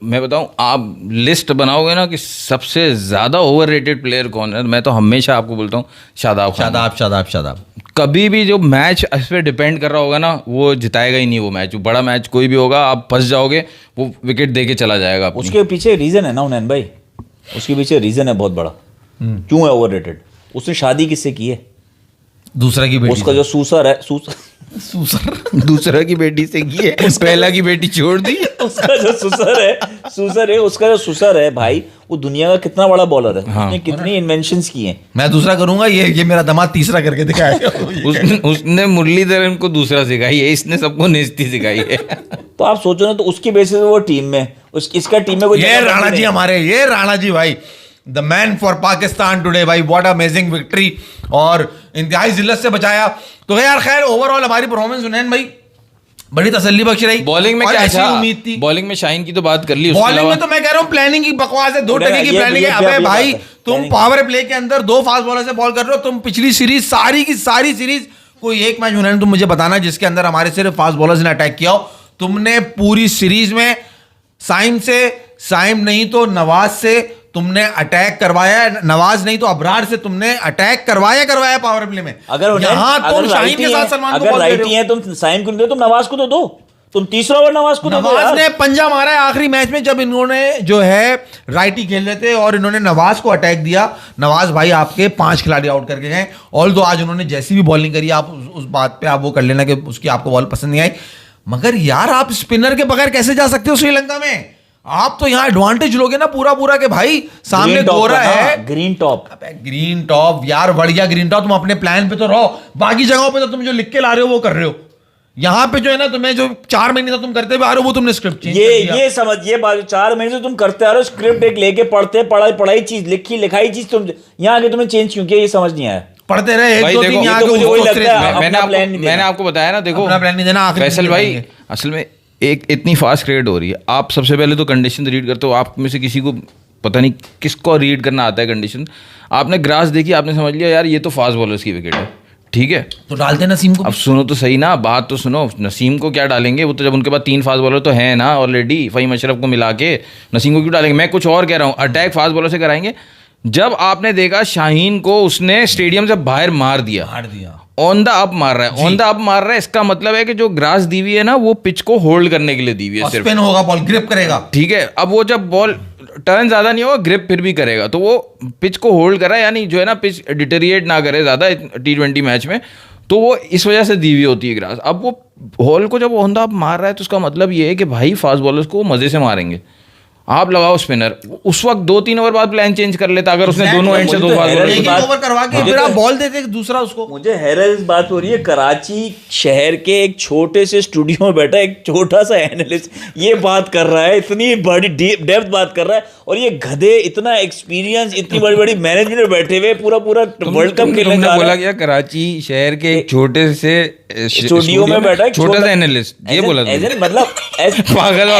मैं बताऊं, आप लिस्ट बनाओगे ना कि सबसे ज्यादा ओवररेटेड प्लेयर कौन है, मैं तो हमेशा आपको बोलता हूँ शादाब खान। शादाब कभी भी जो मैच इस पर डिपेंड कर रहा होगा ना, वो जिताएगा ही नहीं वो मैच। बड़ा मैच कोई भी होगा, आप फंस जाओगे, वो विकेट दे के चला जाएगा अपनी। उसके पीछे रीजन है ना उन्नयन भाई, उसके पीछे रीजन है बहुत बड़ा क्यों है ओवररेटेड। उसने शादी किससे की है? दूसरा की बेटी, उसका जो सूसर है, दूसरा की बेटी से की है, पहला की बेटी छोड़ दी। उसका जो सुसर है भाई, वो दुनिया का कितना बड़ा बॉलर है। हाँ। उसने कितनी इन्वेंशंस की हैं। मैं दूसरा करूंगा, ये मेरा दामाद तीसरा करके दिखाएगा। उसने मुरलीधरन को दूसरा सिखाई है, इसने सबको नेस्ती सिखाई है। तो आप सोचो ना, तो उसकी बेसिस पे वो टीम में, इसका टीम में कोई ये राणा जी हमारे, ये राणा जी भाई, the man for Pakistan today भाई, व्हाट अमेजिंग विक्ट्री, और इंतहाई जिल्लत से बचाया। तो यार खैर ओवरऑल हमारी परफॉर्मेंस उन्नयन भाई बड़ी तसल्ली बख्श रही। बॉलिंग में क्या ऐसी उम्मीद थी, बॉलिंग में शाहीन की तो बात कर ली। बॉलिंग में तो मैं कह रहा हूँ प्लानिंग की बकवास है, 2 टके की प्लानिंग है। अबे भाई तुम पावर प्ले के अंदर 2 फास्ट बॉलर से बॉल कर रहे हो। तुम पिछली सीरीज सारी की सारी सीरीज, कोई एक मैच उन्होंने तुम मुझे बताना जिसके अंदर हमारे सिर्फ फास्ट बॉलर्स ने अटैक किया हो। तुमने पूरी सीरीज में साइम नहीं तो नवाज से तुमने अटैक करवाया, नवाज नहीं तो अबरार से तुमने अटैक करवाया पावर प्ले में। अगर यहाँ तुम शाहीन के साथ सलमान को बॉल दे रहे हो। है, तुम साइम को नहीं दो, तुम नवाज को तो दो। तुम तीसरा ओवर नवाज को दे दो नवाज यार। ने पंजा मारा है आखिरी मैच में, जब इन्होंने जो है राइटी खेल रहे थे और इन्होंने नवाज को अटैक दिया। नवाज भाई आपके 5 खिलाड़ी आउट करके गए। ऑल दो आज उन्होंने जैसी भी बॉलिंग करी, आप उस बात पे आप वो कर लेना कि उसकी आपको बॉल पसंद नहीं आई, मगर यार आप स्पिनर के बगैर कैसे जा सकते हो श्रीलंका में? आप तो यहाँ एडवांटेज लोगे ना पूरा पूरा के भाई सामने ग्रीन टॉप गोरा का ना, है। Green top. अबे ग्रीन टॉप यार, बढ़िया ग्रीन टॉप। तुम अपने प्लान पे तो रहो, बाकी जगहों पे तो तुम जो लिख के ला रहे हो वो कर रहे हो। यहाँ पे जो है ना, तुम्हें जो 4 महीने से तुम करते हुए आ रहे हो वो तुमने स्क्रिप्ट चेंज कर दिया। ये समझ, ये बात 4 महीने से तुम करते आ रहे हो, स्क्रिप्ट एक लेके पढ़ते, पढ़ाई चीज, लिखी लिखाई चीज, तुम यहाँ आगे तुम्हें चेंज क्यों किया, ये समझ नहीं आया। पढ़ते रहे एक भाई दो देखो, दिन यहाँ ये तो के मुझे उसको वही लगता है, सीरीज में। अपना मैंने आपको बताया ना, देखो अपना प्लान नहीं देना, आखिरी फैसल दिन भाई देंगे। असल में एक इतनी फास्ट क्रिएट हो रही है। आप सबसे पहले तो कंडीशन रीड करते हो, आप में से किसी को पता नहीं किसको रीड करना आता है कंडीशन। आपने ग्रास देखी, आपने समझ लिया यार ये तो फास्ट बॉलर्स की विकेट है, ठीक है, तो डालते नसीम को। अब सुनो तो सही ना, बात तो सुनो। नसीम को क्या डालेंगे, वो तो जब उनके पास 3 फास्ट बॉलर तो है ना ऑलरेडी, फ़हीम अशरफ को मिला के नसीम को क्यों डालेंगे? मैं कुछ और कह रहा हूँ, अटैक फास्ट बॉलर से कराएंगे। जब आपने देखा शाहीन को उसने स्टेडियम से बाहर मार दिया, ऑन द अप मार रहा है, ऑन द अप मार रहा है, इसका मतलब है कि जो ग्रास दी हुई है ना वो पिच को होल्ड करने के लिए दी हुई है सिर्फ। स्पिन होगा, बॉल ग्रिप करेगा, ठीक है, अब वो जब बॉल टर्न ज्यादा नहीं होगा, ग्रिप फिर भी करेगा, तो वो पिच को होल्ड कर रहा है, यानी जो है ना पिच डिटेरिएट ना करे ज्यादा T20 मैच में, तो वो इस वजह से दी हुई होती है ग्रास। अब वो हॉल को जब ऑन द अप मार रहा है तो उसका मतलब ये है कि भाई फास्ट बॉलर्स को मजे से मारेंगे। आप लगाओ स्पिनर, उस वक्त 2-3 ओवर बाद प्लान चेंज कर लेता अगर उसने दोनों एंड से 2 फास्ट बॉलर। एक ओवर करवा के फिर आप बॉल देते दूसरा उसको। मुझे हैरत इस बात हो रही है, कराची शहर के एक छोटे से स्टूडियो में बैठा एक छोटा सा एनालिस्ट ये बात कर रहा है, इतनी बड़ी डेप्थ बात कर रहा है, और ये गधे इतना एक्सपीरियंस, इतनी बड़ी बड़ी मैनेजमेंट में बैठे हुए पूरा वर्ल्ड कप खेलने जा बोला रहा है। गया कराची शहर के एक छोटे से स्टूडियो में बैठा एक छोटा सा एनालिस्ट, ये बोला तुमने। मतलब पागल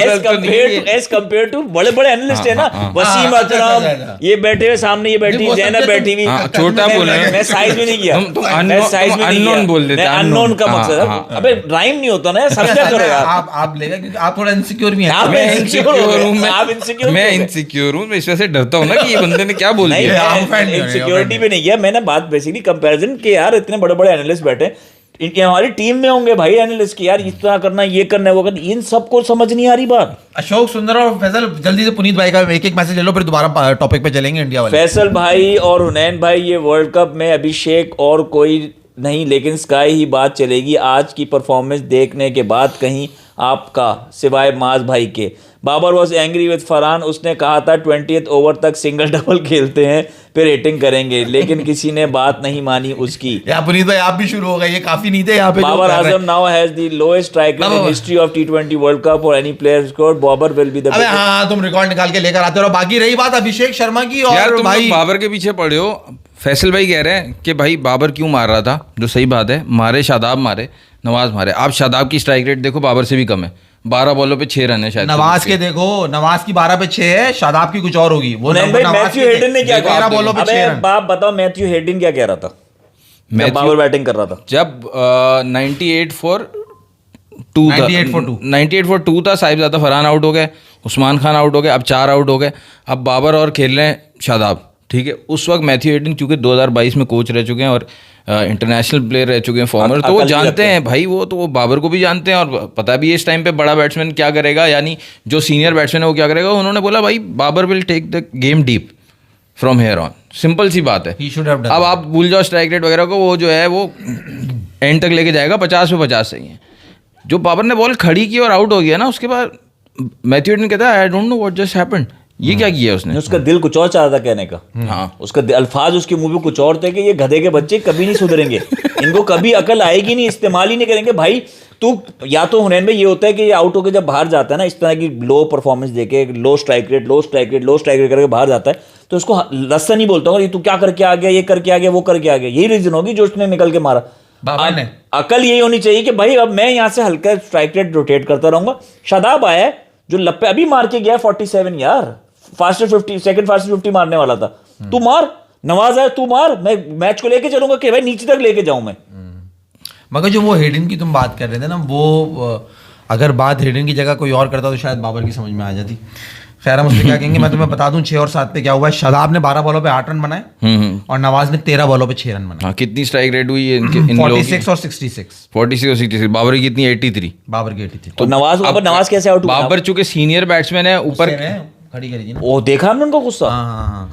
एज कंपेयर टू बड़े बड़े एनालिस्ट है ना, वसीम अकरम, ये बैठे हुए सामने, ये बैठी जैनब बैठी हुई, छोटा बोला है। मैं साइज में नहीं किया, तुम मैं साइज में नहीं unknown किया, बोल देते, मैं अननोन का मकसद है। अबे राइम नहीं होता ना, समझा करो यार। आप लेगा क्योंकि आप थोड़ा इनसिक्योर भी हैं। आप मैं insecure हो इनसिक्योर गए, हूँ, आप insecure हो मैं गए। इनसिक्योर हूँ, मैं इस वजह से डरता हूँ ना कि ये बंदे ने क्या बोल नहीं, दिया। आप offend नहीं हो रहे, इनसिक्योरिटी offend पे नहीं किया मैंने, बात बेसिकली कंपैरिजन के यार, इतने बड़े बड़े एनालिस्ट बैठे, इनकी हमारी टीम में होंगे भाई एनालिस्ट की, यार इस तरह करना, ये करना है, वो करना, इन सबको समझ नहीं आ रही बात। अशोक सुंदर और फैसल, जल्दी से पुनीत भाई का एक मैसेज ले लो, फिर दोबारा टॉपिक पे चलेंगे इंडिया वाले। फैसल भाई और हुनैन भाई, ये वर्ल्ड कप में अभिषेक और कोई नहीं, लेकिन स्काई ही बात चलेगी। आज की परफॉर्मेंस देखने के बाद कहीं आपका सिवाय माज भाई के। Babar was angry with Farhan, उसने कहा था 20th ओवर तक सिंगल डबल खेलते हैं फिर रेटिंग करेंगे, लेकिन किसी ने बात नहीं मानी उसकी। यार पुनीत भाई आप भी शुरू हो गए, ये काफी नहीं थे यहाँ पे। Babar Azam now has the lowest strike rate in history of T20 world cup और any player score. Babar will be the अबे हाँ, तुम रिकॉर्ड निकाल के लेकर आते हो। बाकी रही बात अभिषेक शर्मा की, यार और तुम भाई बाबर के पीछे पड़े हो। फैसल भाई कह रहे हैं कि भाई बाबर क्यों मार रहा था, जो सही बात है, मारे शादाब मारे, नवाज मारे। आप शादाब की स्ट्राइक रेट देखो, बाबर से भी कम है, 12 बॉलों पे 6 रन है शायद। नवाज के देखो, नवाज की 12 पे 6 है, शादाब की कुछ और होगी। वो नहीं भाई, मैथ्यू हेडन ने क्या कहा? 13 बॉलों पे 6 अबे रन। बाप बताओ, मैथ्यू हेडन क्या कह रहा था जब बाबर बैटिंग कर रहा था? जब 98 for 2 था, 98 for 2 था, साहिबजादा फरहान आउट हो गए, उस्मान खान आउट हो गए, अब 4 आउट हो गए, अब बाबर और खेल रहे हैं शादाब, ठीक है। उस वक्त मैथ्यू हेडन चूंकि 2022 में कोच रह चुके हैं और इंटरनेशनल प्लेयर रह चुके हैं फॉर्मर, तो वो जानते हैं भाई, वो तो वो बाबर को भी जानते हैं और पता भी है इस टाइम पे बड़ा बैट्समैन क्या करेगा, यानी जो सीनियर बैट्समैन है वो क्या करेगा। उन्होंने बोला भाई Babar will take the game deep from here on, simple सी बात है। अब आप भूल जाओ स्ट्राइक रेट वगैरह को, वो जो है वो एंड तक लेके जाएगा, 50 पे 50 सही है। जो बाबर ने बॉल खड़ी की और आउट हो गया ना, उसके बाद मैथ्यू हेडन कहता है I don't know what just happened, ये क्या किया उसने। उसका दिल कुछ और चाह रहा था कहने का। हाँ, उसका अल्फाज उसके मुंह में कुछ और थे कि ये गधे के बच्चे कभी नहीं सुधरेंगे, इनको कभी अकल आएगी नहीं, इस्तेमाल ही नहीं करेंगे। भाई तू या तो हुनैन में ये होता है कि ये आउट होकर जब बाहर जाता है ना, इस तरह की लो परफॉर्मेंस देके, लो स्ट्राइक रेट करके बाहर जाता है, तो उसको रस्सा नहीं बोलता ये तू क्या करके आ गया, ये करके आ गया, वो करके आ गया। यही रीजन होगी जो उसने निकल के मारा। अकल यही होनी चाहिए कि भाई अब मैं यहाँ से हल्का स्ट्राइक रेट रोटेट करता रहूंगा। शादाब आया है जो लप्पे अभी मार के गया 47 यार, फास्टेस्ट 50, सेकंड फास्टेस्ट 50 मारने वाला था। तू मार, नवाज आया, तू मार, मैं मैच को लेके चलूंगा कि भाई नीचे तक लेके जाऊं मैं। मगर जो वो हेडन की तुम बात कर रहे थे ना, वो अगर बात हेडन की जगह कोई और करता तो शायद बाबर की समझ में आ जाती। खैर हम उसमें क्या कहेंगे, मैं तुम्हें बता दूं 6 और 7 पे क्या हुआ है। शादाब ने 12 बॉलों पे 8 रन बनाए और नवाज ने 13 बॉलों पे 6 रन बनाए। हाँ, कितनी स्ट्राइक रेट हुई है इन लोगों की? 46 और 66। 46 और 66। बाबर की कितनी? 83। बाबर की 83। तो नवाज कैसे आउट हुआ? बाबर चूंकि सीनियर बैट्समैन है, ऊपर खड़ी करी ना। ओ देखा हमने उनको गुस्सा। हाँ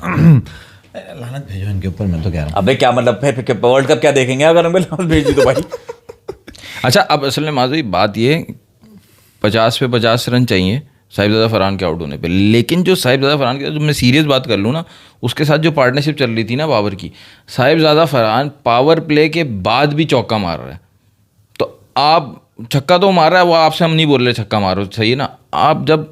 लानत भेजो इनके ऊपर, मैं तो कह रहा हूँ। अबे क्या मतलब, फिर वर्ल्ड कप क्या देखेंगे अगर हमें लानत भेज दी तो भाई। अच्छा, अब असल में माधवी बात ये 50 पे 50 रन चाहिए साहिबजादा फरहान के आउट होने पे, लेकिन जो साहिबजादा फरहान के, जो मैं सीरियस बात कर लूँ ना, उसके साथ जो पार्टनरशिप चल रही थी ना बाबर की, साहिबजादा फरहान पावर प्ले के बाद भी चौका मार रहा है। तो आप छक्का तो मार रहा है वो, आपसे हम नहीं बोल रहे छक्का मारो, सही है ना। आप जब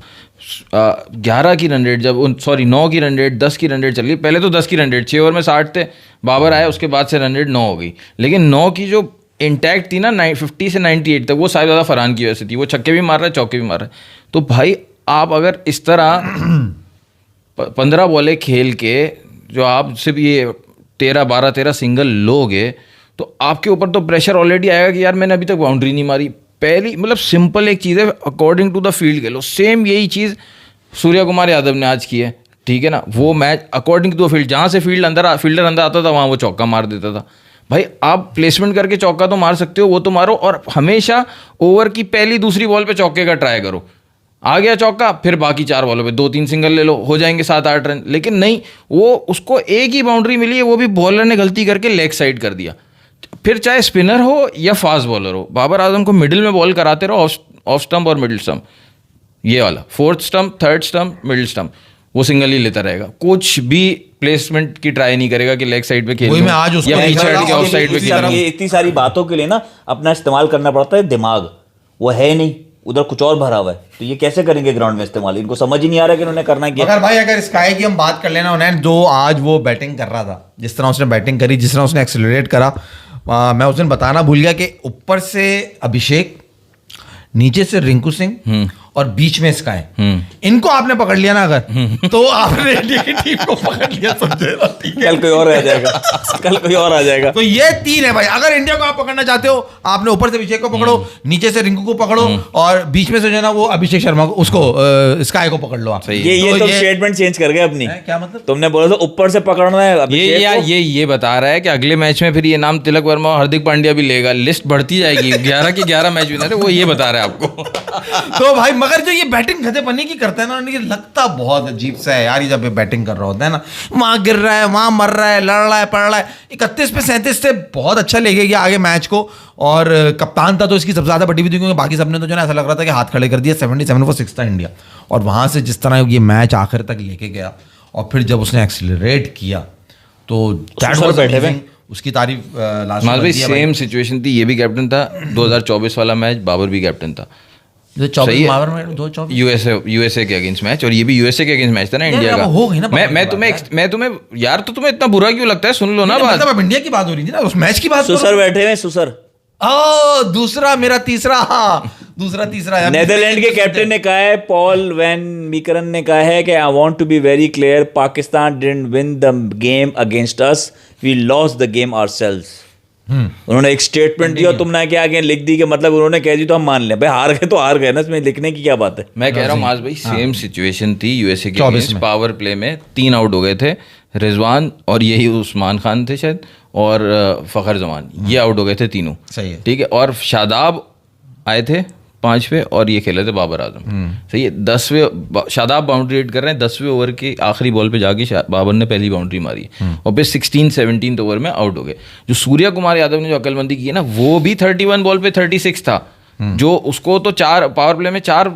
11 की रन रेट, जब 9 की रन रेट, 10 की रन रेट चल गई, पहले तो 10 की रन रेट 6 ओवर में 60 थे, बाबर आए उसके बाद से रन रेट 9 हो गई, लेकिन 9 की जो इंटैक्ट थी ना 50 से 98 तक, वो साहिबजादा फरहान की वजह से थी। वो छक्के भी मार रहा है, चौके भी मार रहा है। तो भाई आप अगर इस तरह 15 बॉलें खेल के जो आप सिर्फ ये 12-13 सिंगल लोगे, तो आपके ऊपर तो प्रेशर ऑलरेडी आएगा कि यार मैंने अभी तक बाउंड्री नहीं मारी। पहली मतलब सिंपल एक चीज़ है, according to the field Khelo. Same यही चीज़ सूर्या कुमार यादव ने आज की है, ठीक है ना। वो match according to the field, जहाँ से फील्डर अंदर आता था वहाँ वो चौका मार देता था। भाई आप प्लेसमेंट करके चौका तो मार सकते हो, वो तो मारो, और हमेशा ओवर की पहली दूसरी बॉल पे चौके का ट्राई करो। आ गया चौका, फिर बाकी 4 बॉलों पे 2-3 सिंगल ले लो, हो जाएंगे 7-8 रन। लेकिन नहीं, वो उसको एक ही बाउंड्री मिली है, वो भी बॉलर ने गलती करके लेग साइड कर दिया। फिर चाहे स्पिनर हो या फास्ट बॉलर हो, बाबर आजम को मिडिल में बॉल कराते रहो, ऑफ स्टंप और मिडिल स्टंप, ये वाला 4th stump, 3rd stump, middle stump, वो सिंगल ही लेता रहेगा। कुछ भी प्लेसमेंट की ट्राई नहीं करेगा कि लेग साइड पे खेल मैं आज उसको या पीछे हट के ऑफ साइड पे खेल। ये इतनी सारी बातों के लिए ना अपना इस्तेमाल करना पड़ता है दिमाग, वो है नहीं, उधर कुछ और भरा हुआ है। तो ये कैसे करेंगे ग्राउंड में इस्तेमाल? इनको समझ ही नहीं आ रहा कि उन्होंने करना क्या। अगर भाई अगर स्काई की हम बात कर लेना, उन्हें जो आज वो बैटिंग कर रहा था, जिस तरह उसने बैटिंग करी, जिस तरह उसने एक्सेलरेट करा, मैं उस दिन बताना भूल गया कि ऊपर से अभिषेक, नीचे से रिंकू सिंह और बीच में स्काई, इनको आपने पकड़ लिया ना अगर, तो आपने इंडिया की टीम को पकड़ लिया, समझे ना, ठीक है। कल कोई और आ जाएगा, कल कोई और आ जाएगा। तो ये 3 है भाई। अगर इंडिया को आप पकड़ना चाहते हो, आपने ऊपर से अभिषेक को पकड़ो, नीचे से रिंकू को पकड़ो, और बीच में से जो है ना वो अभिषेक शर्मा को, उसको स्काई को पकड़ लो आप। ये तो स्टेटमेंट चेंज कर गए अपनी। क्या मतलब? तुमने बोला था ऊपर से पकड़ना है, ये बता रहा है कि अगले मैच में फिर ये नाम तिलक वर्मा और हार्दिक पांड्या भी लेगा, लिस्ट बढ़ती जाएगी। 11 के 11 मैच विनर है वो, ये बता रहा है आपको। तो भाई मगर जो ये बैटिंग गधे पन्नी की करता है ना, ये लगता बहुत अजीब सा है यार। ये जब ये बैटिंग कर रहा होता है ना, वहां गिर रहा है, वहां मर रहा है, लड़ रहा है, पड़ रहा है। 31 पे 37 से बहुत अच्छा लेके गया आगे मैच को, और कप्तान था तो इसकी सबसे ज्यादा बड़ी भी थी, क्योंकि बाकी सबने तो जो है ऐसा लग रहा था कि हाथ खड़े कर दिया। 77 for 6 था इंडिया, और वहां से जिस तरह ये मैच आखिर तक लेके गया, और फिर जब उसने एक्सीलरेट किया तो बैठे हुए उसकी तारीफ भाई सेम सिचुएशन थी, ये भी कैप्टन था 2024 वाला मैच, बाबर भी कैप्टन था। यूएसए के अगेंस्ट मैच, और ये भी यूएसए के अगेंस्ट मैच था ना इंडिया का। हो गई ना, मैं तुम्हें यार, तो तुम्हें इतना बुरा क्यों लगता है? सुन लो ना बात। मतलब अब इंडिया की बात हो रही थी ना, उस मैच की बात। सुसर बैठे हुए, सुसर दूसरा मेरा तीसरा, तीसरा नेदरलैंड के कैप्टन ने कहा है, पॉल वैन मीकरन ने कहा है कि I want to be very clear, Pakistan didn't win the game against us, we lost the game ourselves. उन्होंने एक स्टेटमेंट दिया, तुमने क्या आगे लिख दी कि मतलब उन्होंने कह दी तो हम मान लें। भाई हार गए तो हार गए ना, इसमें लिखने की क्या बात है। मैं कह रहा हूँ माज भाई सेम सिचुएशन थी यूएसए के अगेंस्ट। पावर प्ले में 3 आउट हो गए थे, रिजवान और यही उस्मान खान थे शायद, और फखर जमान, ये आउट हो गए थे तीनों, सही है, ठीक है। और शादाब आए थे 5 पे, और ये खेले थे बाबर आजम, सही है। 10वें शादाब बाउंड्री हिट कर रहे हैं, 10वें ओवर की आखिरी बॉल पे जाके बाबर ने पहली बाउंड्री मारी, और फिर 16-17 ओवर में आउट हो गए। जो सूर्या कुमार यादव ने जो अकलमंदी की है ना, वो भी 31 बॉल पे 36 था, जो उसको तो 4 पावर प्ले में 4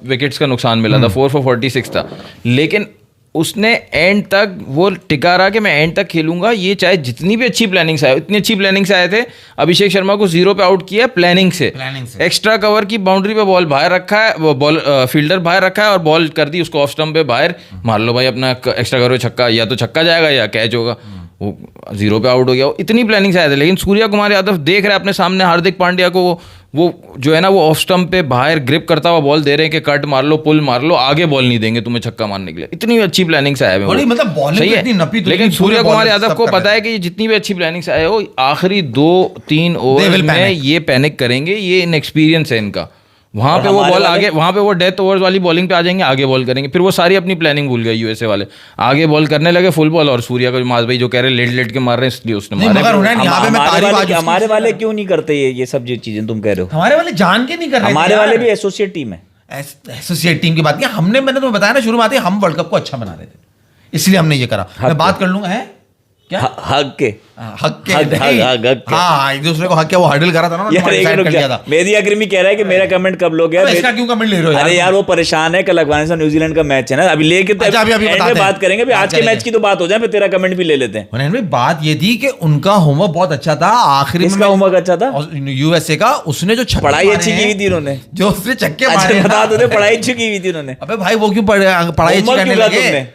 विकेट्स का नुकसान मिला था, 4 for 46 था, लेकिन उसने एंड तक वो टिका रहा कि मैं एंड तक खेलूंगा, ये चाहे जितनी भी अच्छी प्लानिंग से आए, इतनी अच्छी प्लानिंग से आए थे। अभिषेक शर्मा को 0 पे आउट किया प्लानिंग से, एक्स्ट्रा कवर की बाउंड्री पे बॉल बाहर रखा है, वो बॉल फील्डर बाहर रखा है, और बॉल कर दी उसको ऑफ स्टंप पे बाहर, मार लो भाई अपना एक्स्ट्रा कवर छक्का, या तो छक्का जाएगा या कैच होगा। वो 0 पे आउट हो गया, इतनी प्लानिंग से आए थे। लेकिन सूर्या कुमार यादव देख रहे हैं अपने सामने हार्दिक पांड्या को, वो जो है ना वो ऑफ स्टंप पे बाहर ग्रिप करता हुआ बॉल दे रहे हैं कि कट मार लो, पुल मार लो, आगे बॉल नहीं देंगे तुम्हें छक्का मारने के लिए। इतनी अच्छी प्लानिंग से आए हुए, मतलब सही है। लेकिन सूर्या कुमार यादव को पता है कि ये जितनी भी अच्छी प्लानिंग से आए हो, आखिरी 2-3 ओवर में ये पैनिक करेंगे, ये इनएक्सपीरियंस है इनका, वहाँ और पे वो हमारे बॉल वाले- आगे, वहाँ पे वो डेथ ओवर्स वाली बॉलिंग पे आ जाएंगे, आगे बॉल करेंगे, फिर वो सारी अपनी प्लानिंग भूल गए यूएसए वाले, आगे बॉल करने लगे फुल बॉल। और सूर्या का जो माज भाई जो कह रहे लेट लेट के मार रहे हैं, इसलिए उसने नहीं, मारे। मगर हुनैन यहाँ पे मैं तारीफ आज उसकी हमारे वाले इसलिए क्यों नहीं करते ये सब जो चीजें तुम कह रहे हो? हमारे वाले जान के नहीं कर रहे थे हमारे यार। वाले भी एसोसिएट टीम है। एसोसिएट टीम की बात की हमने, मैंने तुम्हें बताया ना शुरू में आते हम वर्ल्ड कप को अच्छा बना रहे थे, इसलिए हमने ये करा। मैं बात कर लूंगा, है क्या हक के हक के हक- नहीं। हक- हक के। हाँ, एक दूसरे को हक के वो हर्डल करा था ना, यार एक डिसाइड रुक कर जा। लिया था। मेहदी अकरमी कह रहा है कि मेरा कमेंट कब लोगे? अबे इसका क्यों कमेंट ले रहे हो यार? अरे यार वो परेशान है, कल अफगानिस्तान न्यूजीलैंड का मैच है ना, अभी लेके तो अच्छा, अभी end में बताते हैं। बात करेंगे। अभी बात आज के करेंगे। मैच की तो बात हो जाए, फिर तेरा कमेंट भी ले लेते हैं। हुनैन भाई बात ये थी कि उनका होमवर्क बहुत अच्छा था, आखिरी में किसका होमवर्क अच्छा था? यूएसए का। उसने जो छक्के पढ़ाई मारे अच्छी की हैं, हुई थी उन्होंने। जो उसने छक्के अच्छा मारे हैं बता ना, दो दे, पढ़ाई अच्छी की हुई थी उन्होंने। अबे भाई वो क्यों पढ़ाई अच्छी होमवर्क करने क्यों कहा लगे? तुमने?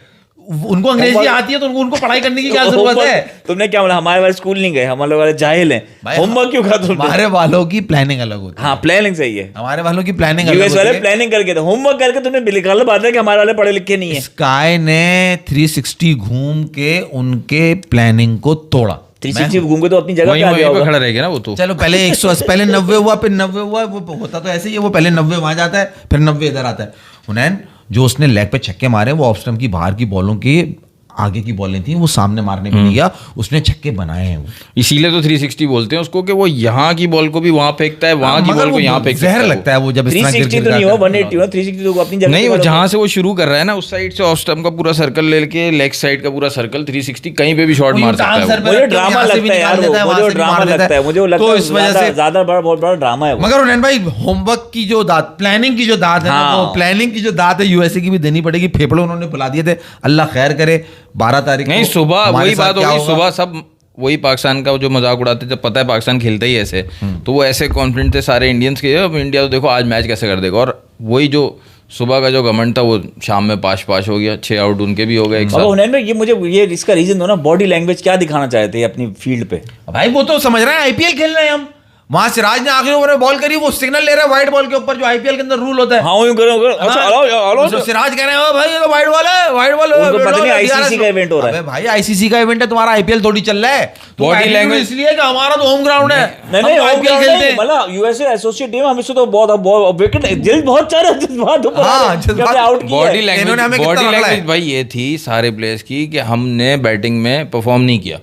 उनको अंग्रेजी होमवर्क- आती है तो उनको पढ़ाई करने की क्या जरूरत होमवर्क- है? तुमने क्या बोला? हमारे वाले स्कूल नहीं गए, हमारे वाले जाहिल हैं। भाई, होमवर्क क्यों कहा तुमने? हमारे वालों की प्लानिंग अलग होती है। हाँ प्लानिंग सही है। हमारे वालों की प्लानिंग अलग यूएस वाले होती है। प्लानिंग करके थे, होमवर्क करके तुमने लिखा बात है कि हमारे वाले पढ़े लिखे नहीं है। स्काई ने 360 घूम के उनके प्लानिंग को तोड़ा। 360 घूम के तो अपनी जगह पे वहीं आ वहीं गया पे होगा। खड़ा रह गया ना वो तो। चलो पहले 180 पहले 90 हुआ, फिर 90 हुआ, वो होता तो ऐसे ही है, वो पहले 90 वहां जाता है, फिर 90 इधर आता है। हुनैन जो उसने लेग पे छक्के मारे वो ऑफ स्टंप की बाहर की बॉलों की आगे की बॉलें थी, वो सामने मारने भी नहीं गया, उसने छक्के बनाए हैं वो। इसीलिए तो 360 बोलते हैं उसको कि वो यहाँ की बॉल को भी वहां फेंकता है, वहां की मगर बॉल को वो यहाँ फेंक सकता जहर है वो। लगता है वो जब इस तरह 360 तो नहीं हुआ, 180 हुआ। 360 तो अपनी जगह नहीं, पे वो खड़ा जहां से वो शुरू कर रहा है ना, उस साइड से ऑफ स्टंप का पूरा सर्कल लेके लेग साइड का पूरा सर्कल 360 कहीं पे भी शॉट मार सकता है वो। मुझे ड्रामा लगता है यार, मुझे ड्रामा लगता है, मुझे लगता तो है इस वजह से ज्यादा बड़ा बहुत बड़ा ड्रामा है वो। मगर हुनैन भाई होमवर्क की जो दात, प्लानिंग की जो दात है ना, हाँ। वो प्लानिंग की जो दात है यूएसए की भी देनी पड़ेगी। फेफड़े उन्होंने बुला दिए थे, अल्लाह खैर करे। 12 तारीख नहीं, को सुबह हमारे वही साथ बात क्या होगी, होगा? सुबह सब वही पाकिस्तान का जो मजाक उड़ाते, जब पता है पाकिस्तान खेलता ही ऐसे, तो वो ऐसे कॉन्फिडेंट थे सारे इंडियंस के, अब इंडिया तो देखो आज मैच कैसे कर देगा। और वही जो सुबह का जो घमंड था वो शाम में पाश हो गया, 6 आउट उनके भी हो गए एक अब साथ। हुनैन भाई ये मुझे ये इसका रीजन दो ना, बॉडी लैंग्वेज क्या दिखाना चाहते हैं अपनी फील्ड पे? भाई वो तो समझ रहे हैं आईपीएल खेल रहे हैं हम। वहां सिराज ने आखिरी ओवर में बॉल करी, वो सिग्नल ले रहा है वाइड बॉल के ऊपर, जो आईपीएल के अंदर रूल होता है। हाँ यूं करो अच्छा हाँ, तो सिराज कह रहे हैं भाई ये तो वाइड बॉल है, वाइड बॉल है, उनको वाइड पता बॉल नहीं है, ICC का event हो रहा है। अबे भाई आईसीसी का इवेंट है, तुम्हारा आईपीएल थोड़ी चल रहा है। Body Body language- इसलिए कि हमारा तो होम ग्राउंड है, नहीं हम नहीं तो आईपीएल खेलते हैं। मतलब यूएसए एसोसिएट टीम हमेशा तो बहुत विकेट दिल बहुत सारे जज्बात ऊपर हाँ, आ रहे हैं, जज्बात- कि हमने आउट किया बॉडी है। इन्होंने हमें लैंग्वेज, कितना बॉडी पकड़ा है? लैंग्वेज भाई ये थी सारे प्लेयर्स की कि हमने बैटिंग में परफॉर्म नहीं किया,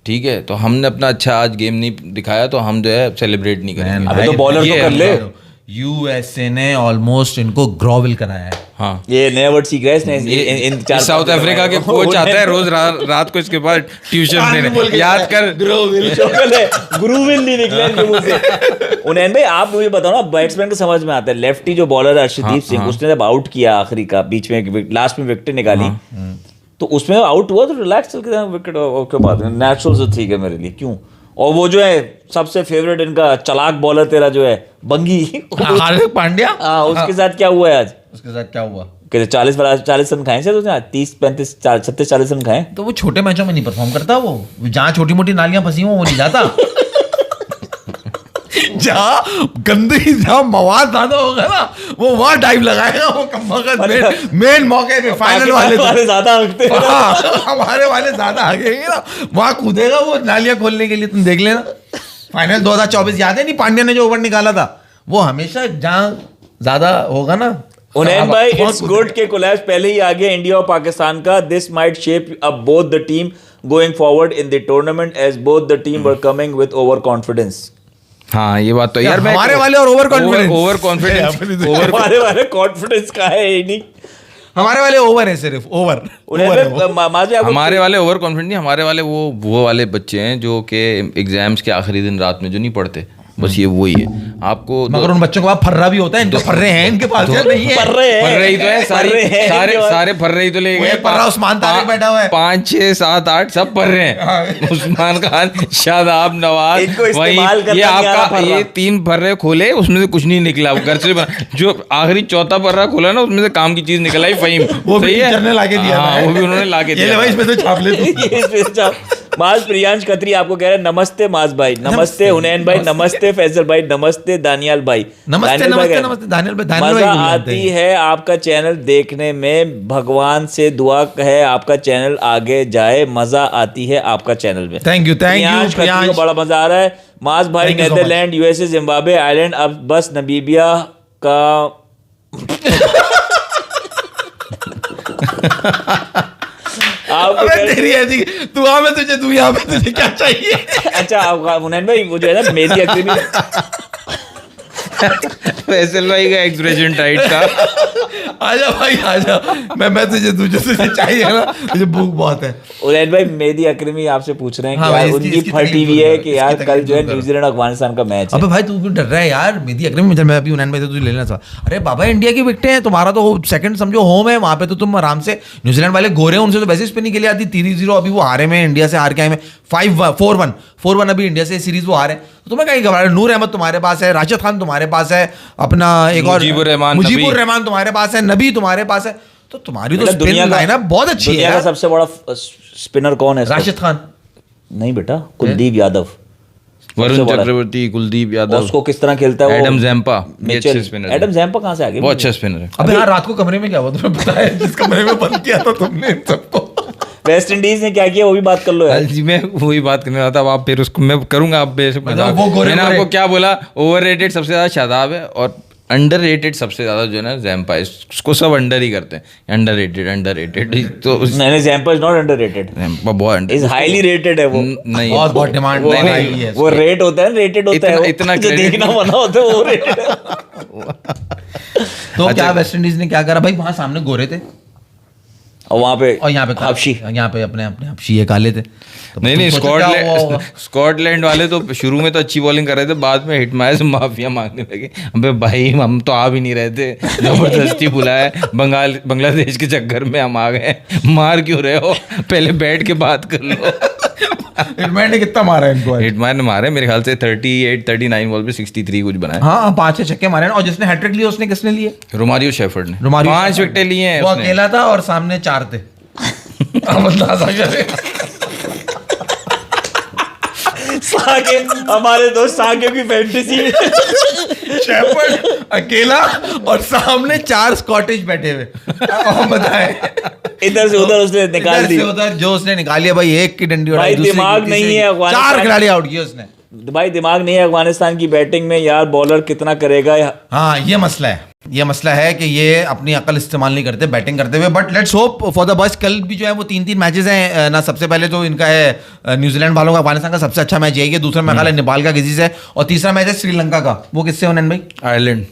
ठीक है, तो हमने अपना अच्छा आज गेम नहीं दिखाया, तो हम जो है सेलिब्रेट नहीं करेंगे। अबे तो बॉलर ये तो है कर ले। हमारा। यूएसए ने ऑलमोस्ट इनको ग्रोविल कराया है। हाँ, ये नया वर्ड सीख रहा है इसने इन ये साउथ अफ्रीका के कोच आता है रोज रात को इसके बाद ट्यूशन देने, याद कर। गुरुविल नहीं निकला इनके मुंह से। उन्हें भाई आप मुझे बताओ ना, बैट्समैन को समझ में आता है, लेफ्टी जो बॉलर है अर्शदीप सिंह, उसने जब आउट किया आखिरी का, बीच में लास्ट में विकेट निकाली, तो उसमें आउट हुआ तो रिलैक्स चल के विकेट के बाद नेचुरल से ठीक है मेरे लिए, क्यों? और वो जो है सबसे फेवरेट इनका चलाक बॉलर तेरा जो है बंगी, हार्दिक पांड्या, हाँ उसके साथ क्या हुआ है आज? उसके साथ क्या हुआ? कहते 40 रन खाए से तो 30-35 37-40 रन खाए। तो वो छोटे मैचों में नहीं परफॉर्म करता, वो जहाँ छोटी मोटी नालियां फंसी हो वो नहीं जाता। जहाँ गंदगी, जहाँ मवाद ज्यादा होगा ना, वो वहाँ डाइव लगाएगा वो कम मेन मौके पे फाइनल वाले ज्यादा हकते हैं। हाँ, हमारे वाले ज्यादा आगेंगे ना, वहाँ कूदेगा वो नालियां खोलने के लिए, तुम देख लेना। फाइनल 2024 याद है नहीं, पांड्या ने जो ओवर निकाला था, वो हमेशा जहाँ ज्यादा होगा ना। उन्हें भाई इट्स गुड के कोलैप्स पहले ही आ गया इंडिया और पाकिस्तान का। This might shape up both the team going forward in the tournament as both the team were coming with over confidence. हाँ ये बात तो यार, मैं हमारे वाले और ओवर कॉन्फिडेंस, ओवर कॉन्फिडेंस, हमारे वाले कॉन्फिडेंस का है ही नहीं, हमारे वाले ओवर है, सिर्फ ओवर। हमारे वाले ओवर कॉन्फिडेंट नहीं, हमारे वाले वो वाले बच्चे हैं जो कि एग्जाम्स के आखिरी दिन रात में जो नहीं पढ़ते, बस ये वही है आपको। मगर उन बच्चों के पास फर्रा भी होता है, इनके फर्रे हैं इनके पास या नहीं है? फर्रे ही तो है, सारे फर्रे ही तो ले गए। फर्रा उस्मान तारिक बैठा हुआ है, 5 6 7 8 सब फर्रे हैं। उस्मान खान, शादाब, नवाज, वही ये आपका ये 3 फर्रे खोले, उसमें से कुछ नहीं निकला, वो घर से जो आखिरी चौथा फर्रा खोला ना, उसमें से काम की चीज निकल आई, फहीम, वो भी टीचर ने लाके दिया था, वो भी उन्होंने लाके दिया भाई इसमें से छाप ले। माज प्रियांश खत्री आपको कह रहे हैं नमस्ते माज भाई, नमस्ते हुनैन भाई, नमस्ते फैजल भाई, नमस्ते दानियाल भाई, नमस्ते नमस्ते दानियाल भाई। मजा आती है आपका चैनल देखने में, भगवान से दुआ है आपका चैनल आगे जाए, मजा आती है आपका चैनल में। थैंक यू खत्री को बड़ा मजा आ रहा है। माज भाई नेदरलैंड, यूएसए, जिम्बाब्वे, आयरलैंड, अब बस नमीबिया का आपको अबे तेरी ऐसी तू आ मैं तुझे दूं यहाँ पे तुझे क्या चाहिए? अच्छा आप मुनैन भाई वो जो है ना मेरी अक्रीमी फैसल भाई का एक्सप्रेशन टाइट था। आजा भाई आजा, मैं तुझे दूं जो तुझे चाहिए ना, मुझे भूख बहुत है। मुनैन भाई मेरी अक्रीमी आपसे पूछ रहे हैं हाँ कि भाई, यार इसकी- उनकी इसकी फटी तकलीफ हुई दूर है करो, कि इसकी यार कल तकलीफ जो है दूर करो। न्यूजीलैंड अफगानिस्तान का मैच है। अबे भाई तू क्यों डर रहा है यार? मेदी अकरम में मैं अभी उनैन भाई से तुझे ले लेना था। अरे बाबा इंडिया की विकेटें हैं, तुम्हारा तो सेकंड समझो होम है, वहां पे तो तुम आराम से, न्यूजीलैंड वाले गोरे हैं उनसे तो वैसे स्पिनिंग के लिए आती 3-0, अभी वो हारे में इंडिया से हार के आए में 4-1 अभी इंडिया से सीरीज वो हारे, तो तुम्हें कहीं घबरा? नूर अहमद तुम्हारे पास है, राशिद खान तुम्हारे पास है, अपना एक और मुजीबुर रहमान तुम्हारे पास है, नबी तुम्हारे पास है, तो तुम्हारी तो मतलब स्पिन लाइनअप बहुत अच्छी है दुनिया का यार। सबसे बड़ा स्पिनर कौन है? राशिद खान नहीं बेटा, कुलदीप यादव। वरुण सबसे बड़ा। चक्रवर्ती, कुलदीप और यादव, उसको किस तरह खेलता है वो? एडम जैम्पा, ये मिचेल। अच्छे स्पिनर एडम जैम्पा कहाँ से आ गए? वो अच्छा स्पिनर है। अबे यार रात को कमरे में क्या हुआ तुम्हें पता है? जिस कमरे में बंद किया था तुमने इन सबको। वेस्ट इंडीज ने क्या किया वो भी बात कर लो यार। जी मैं वही बात करने वाला था, अब आप फिर उसको मैं करूंगा, आप बेशक मतलब वो गोरे मैंने गोरे- आपको क्या बोला, ओवररेटेड सबसे ज्यादा शादाब है और अंडररेटेड सबसे ज्यादा जो है ना जैम्पा है, उसको सब अंडर ही करते हैं। अंडररेटेड तो मैंने Zampa is not underrated, Zampa बहुत इज हाईली रेटेड है वो। नहीं बहुत डिमांड वो नहीं, वो रेट होता है, रेटेड होता है वो। इतना जो credit- देखना मना होता है वो रेटेड। तो क्या वेस्ट इंडीज ने क्या करा भाई? वहां सामने गोरे थे और वहां पे और यहाँ पे हबशी। यहाँ पे अपने अपने हबशी ये काले थे। तो नहीं तुम सोचो क्या हुआ होगा? स्कॉटलैंड वाले तो शुरू में तो अच्छी बॉलिंग कर रहे थे, बाद में हिटमायर से माफिया मांगने लगे। अबे भाई हम तो आ भी नहीं रहे थे, जबरदस्ती बुलाया, बांग्लादेश के चक्कर में हम आ गए, मार क्यों रहे हो, पहले बैठ के बात कर लो। हिटमैन ने कितना मारा है इनको? हिटमायर ने मारे मेरे ख्याल से 39 बॉल पे 63 कुछ बनाया। हाँ 5-6 छक्के मारे हैं। और जिसने हैट्रिक लिया उसने किसने लिए? रोमारियो शेफर्ड ने रोमारियो 5 शेफर्ड। विकेटें लिए हैं वो उसने। अकेला था और सामने 4 थे। अब अंदाजा करें। साके हमारे दोस्त साके की फैंटेसी। शेफर्ड अकेला और सामने 4 स्कॉटिश बैठे हुए। अब बताएं इधर से उधर उसने निकाल इधर दी। से उधर जो उसने निकाली है भाई, एक की डंडी उड़ाई, भाई दूसरी की, दिमाग तीसरी नहीं की। है अफगानिस्तान- 4 खिलाड़ी आउट किए उसने। भाई दिमाग नहीं है अफगानिस्तान की बैटिंग में यार, बॉलर कितना करेगा। हाँ ये मसला है कि ये अपनी अकल इस्तेमाल नहीं करते बैटिंग करते हुए। But let's hope for the best. कल भी जो है वो 3 मैचेस हैं ना। सबसे पहले तो इनका है न्यूजीलैंड वालों का अफगानिस्तान का सबसे अच्छा मैच यही है। दूसरा मेरा ख्याल है नेपाल का किसी से, और तीसरा मैच है श्रीलंका का। वो किससे होने भाई? आयरलैंड।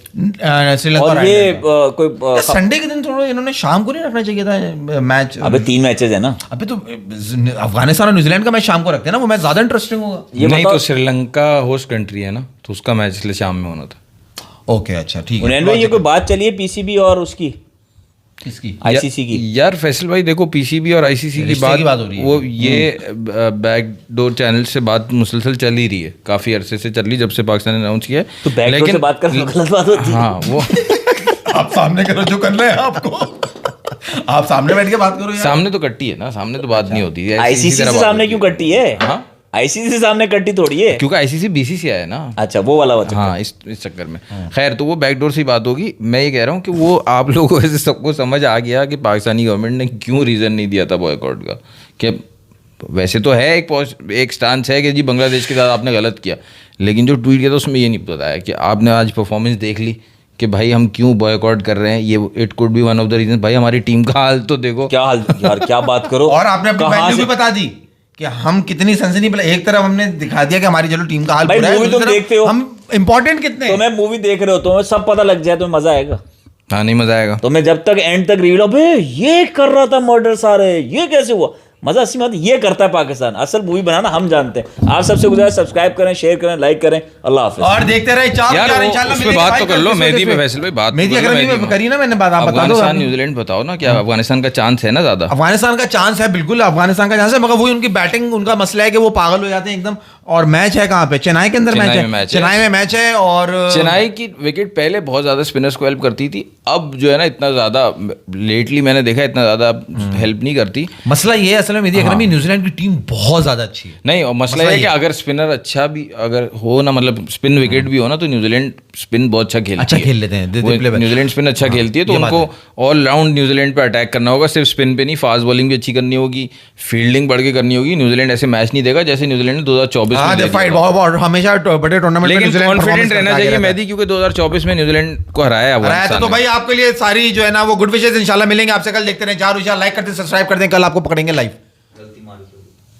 श्रीलंका और ये कोई संडे के दिन थोड़ा इन्होंने शाम को नहीं रखना चाहिए था मैच। अबे 3 मैचेस है ना। अबे तो अफगानिस्तान और न्यूजीलैंड का मैच शाम को रखते हैं ना, वो मैच ज्यादा इंटरेस्टिंग होगा। ये नहीं बताओ- तो श्रीलंका होस्ट कंट्री है ना, तो उसका मैच इसलिए शाम में होना था। ओके अच्छा ठीक मुनैन भाई ये कोई बात चली है पीसीबी और उसकी किसकी? आईसीसी की? यार फैसल भाई देखो, पीसीबी और आईसीसी की रिश्ते की बात हो रही है। वो ये बैकडोर चैनल से बात मुसलसल चल ही रही है, काफी अरसे से चल रही, जब से पाकिस्तान ने अनाउंस किया है। तो बैकडोर से बात करना गलत बात होती है। हाँ वो आप सामने करो जो करना है आपको। आप सामने बैठ के बात करो यार। सामने तो कट्टी है ना, सामने तो बात नहीं होती है, ऐसी- आईसीसी इसी तरह से बात सामने होती क्यों कट्टी है? हाँ? आईसीसी से सामने कट्टी थोड़ी है। क्योंकि आईसीसी बीसीसी है ना। अच्छा वो वाला बच्चा। हाँ इस चक्कर में खैर, तो वो बैकडोर से बात होगी। मैं ये कह रहा हूँ कि वो आप लोगों से सबको समझ आ गया कि पाकिस्तानी गवर्नमेंट ने क्यों रीज़न नहीं दिया था बॉयकॉट का। कि वैसे तो है एक स्टांस है कि जी बांग्लादेश के साथ आपने गलत किया, लेकिन जो ट्वीट किया था उसमें ये नहीं बताया कि आपने आज परफॉर्मेंस देख ली कि भाई हम क्यों बॉयकॉट कर रहे हैं। ये it could be one of the reason. भाई हमारी टीम का हाल तो देखो। क्या हाल यार, क्या बात करो। और आपने अपनी कहाँ वैल्यू से- भी बता दी कि हम कितनी सनसनी। एक तरफ हमने दिखा दिया कि हमारी चलो टीम का हाल भाई बुरा है, मूवी दूसरी तुम तरफ देखते हो, हम इंपॉर्टेंट कितने हैं। तुम्हें मूवी देख रहे हो, तुम्हें सब पता लग जाए, तुम्हें मजा आएगा। हाँ नहीं मजा आएगा। तुम्हें जब तक एंड तक रिवील हो, भाई ये कर रहा था मर्डर सारे, ये कैसे हुआ, मजा अस्सी बात ये करता है पाकिस्तान। असल मूवी बनाना हम जानते हैं। आप सबसे गुजारिश सब्सक्राइब करें, शेयर करें, लाइक करें। अल्लाह हाफिज। और देखते रहे यार वो उस पे बात तो कर लो, मेहदी पे फैसल भाई बात तो मेहदी कर लो, अकरमी मेहदी में करी ना मैंने बात। आप बता दो। अफगानिस्तान न्यूजीलैंड बताओ ना, क्या अफगानिस्तान का चांस है ना ज्यादा? अफगानिस्तान का चांस है, बिल्कुल अफगानिस्तान का चांस है, मगर वही उनकी बैटिंग, उनका मसला है कि वो पागल हो जाते हैं एकदम। और मैच है कहाँ पे? चेन्नई के अंदर मैच चेन्नई है। में मैच है। चेन्नई में मैच है। और चेन्नई की विकेट पहले बहुत ज्यादा स्पिनर्स को हेल्प करती थी, अब जो है ना इतना ज्यादा लेटली मैंने देखा इतना ज्यादा हेल्प नहीं करती। मसला ये है असल में मेहदी अकरमी, न्यूजीलैंड की टीम बहुत ज्यादा अच्छी है। नहीं, और मसला ये है कि अगर स्पिनर अच्छा भी अगर हो ना, मतलब स्पिन विकेट भी हो ना, तो न्यूजीलैंड स्पिन बहुत अच्छा खेलती अच्छा है। खेल लेते हैं, they play well। New Zealand spin अच्छा खेलती है, तो ये बात उनको ऑल राउंड न्यूजीलैंड पे अटैक करना होगा, सिर्फ स्पिन पे नहीं, फास्ट बॉलिंग भी अच्छी करनी होगी, फील्डिंग बढ़ के करनी होगी। न्यूजीलैंड ऐसे मैच नहीं देगा जैसे न्यूजीलैंड ने 2024 हाँ उसमें दे दे फाइट दिया। बहुत हमेशा बड़े टूर्नामेंट में लेकिन न्यूजीलैंड कॉन्फिडेंट performance रहना करके चाहिए आगे रहता है। मेहदी, क्योंकि 2024 में न्यूजीलैंड को हराया रहा है तो भाई आपके लिए सारी जो है ना वो गुड विशेष इंशाल्लाह मिलेंगे आपसे कल। देखते रहे चार लाइक करते सब्सक्राइब कर दें, कल आपको पकड़ेंगे लाइव।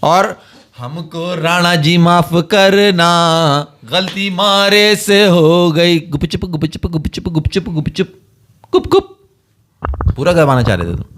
और हमको राणा जी माफ करना, गलती मारे से हो गई, गुपचुप गुपचुप गुपचुप गुपचुप गुपचुप गुप गुप। पूरा करवाना चाह रहे थे तुम।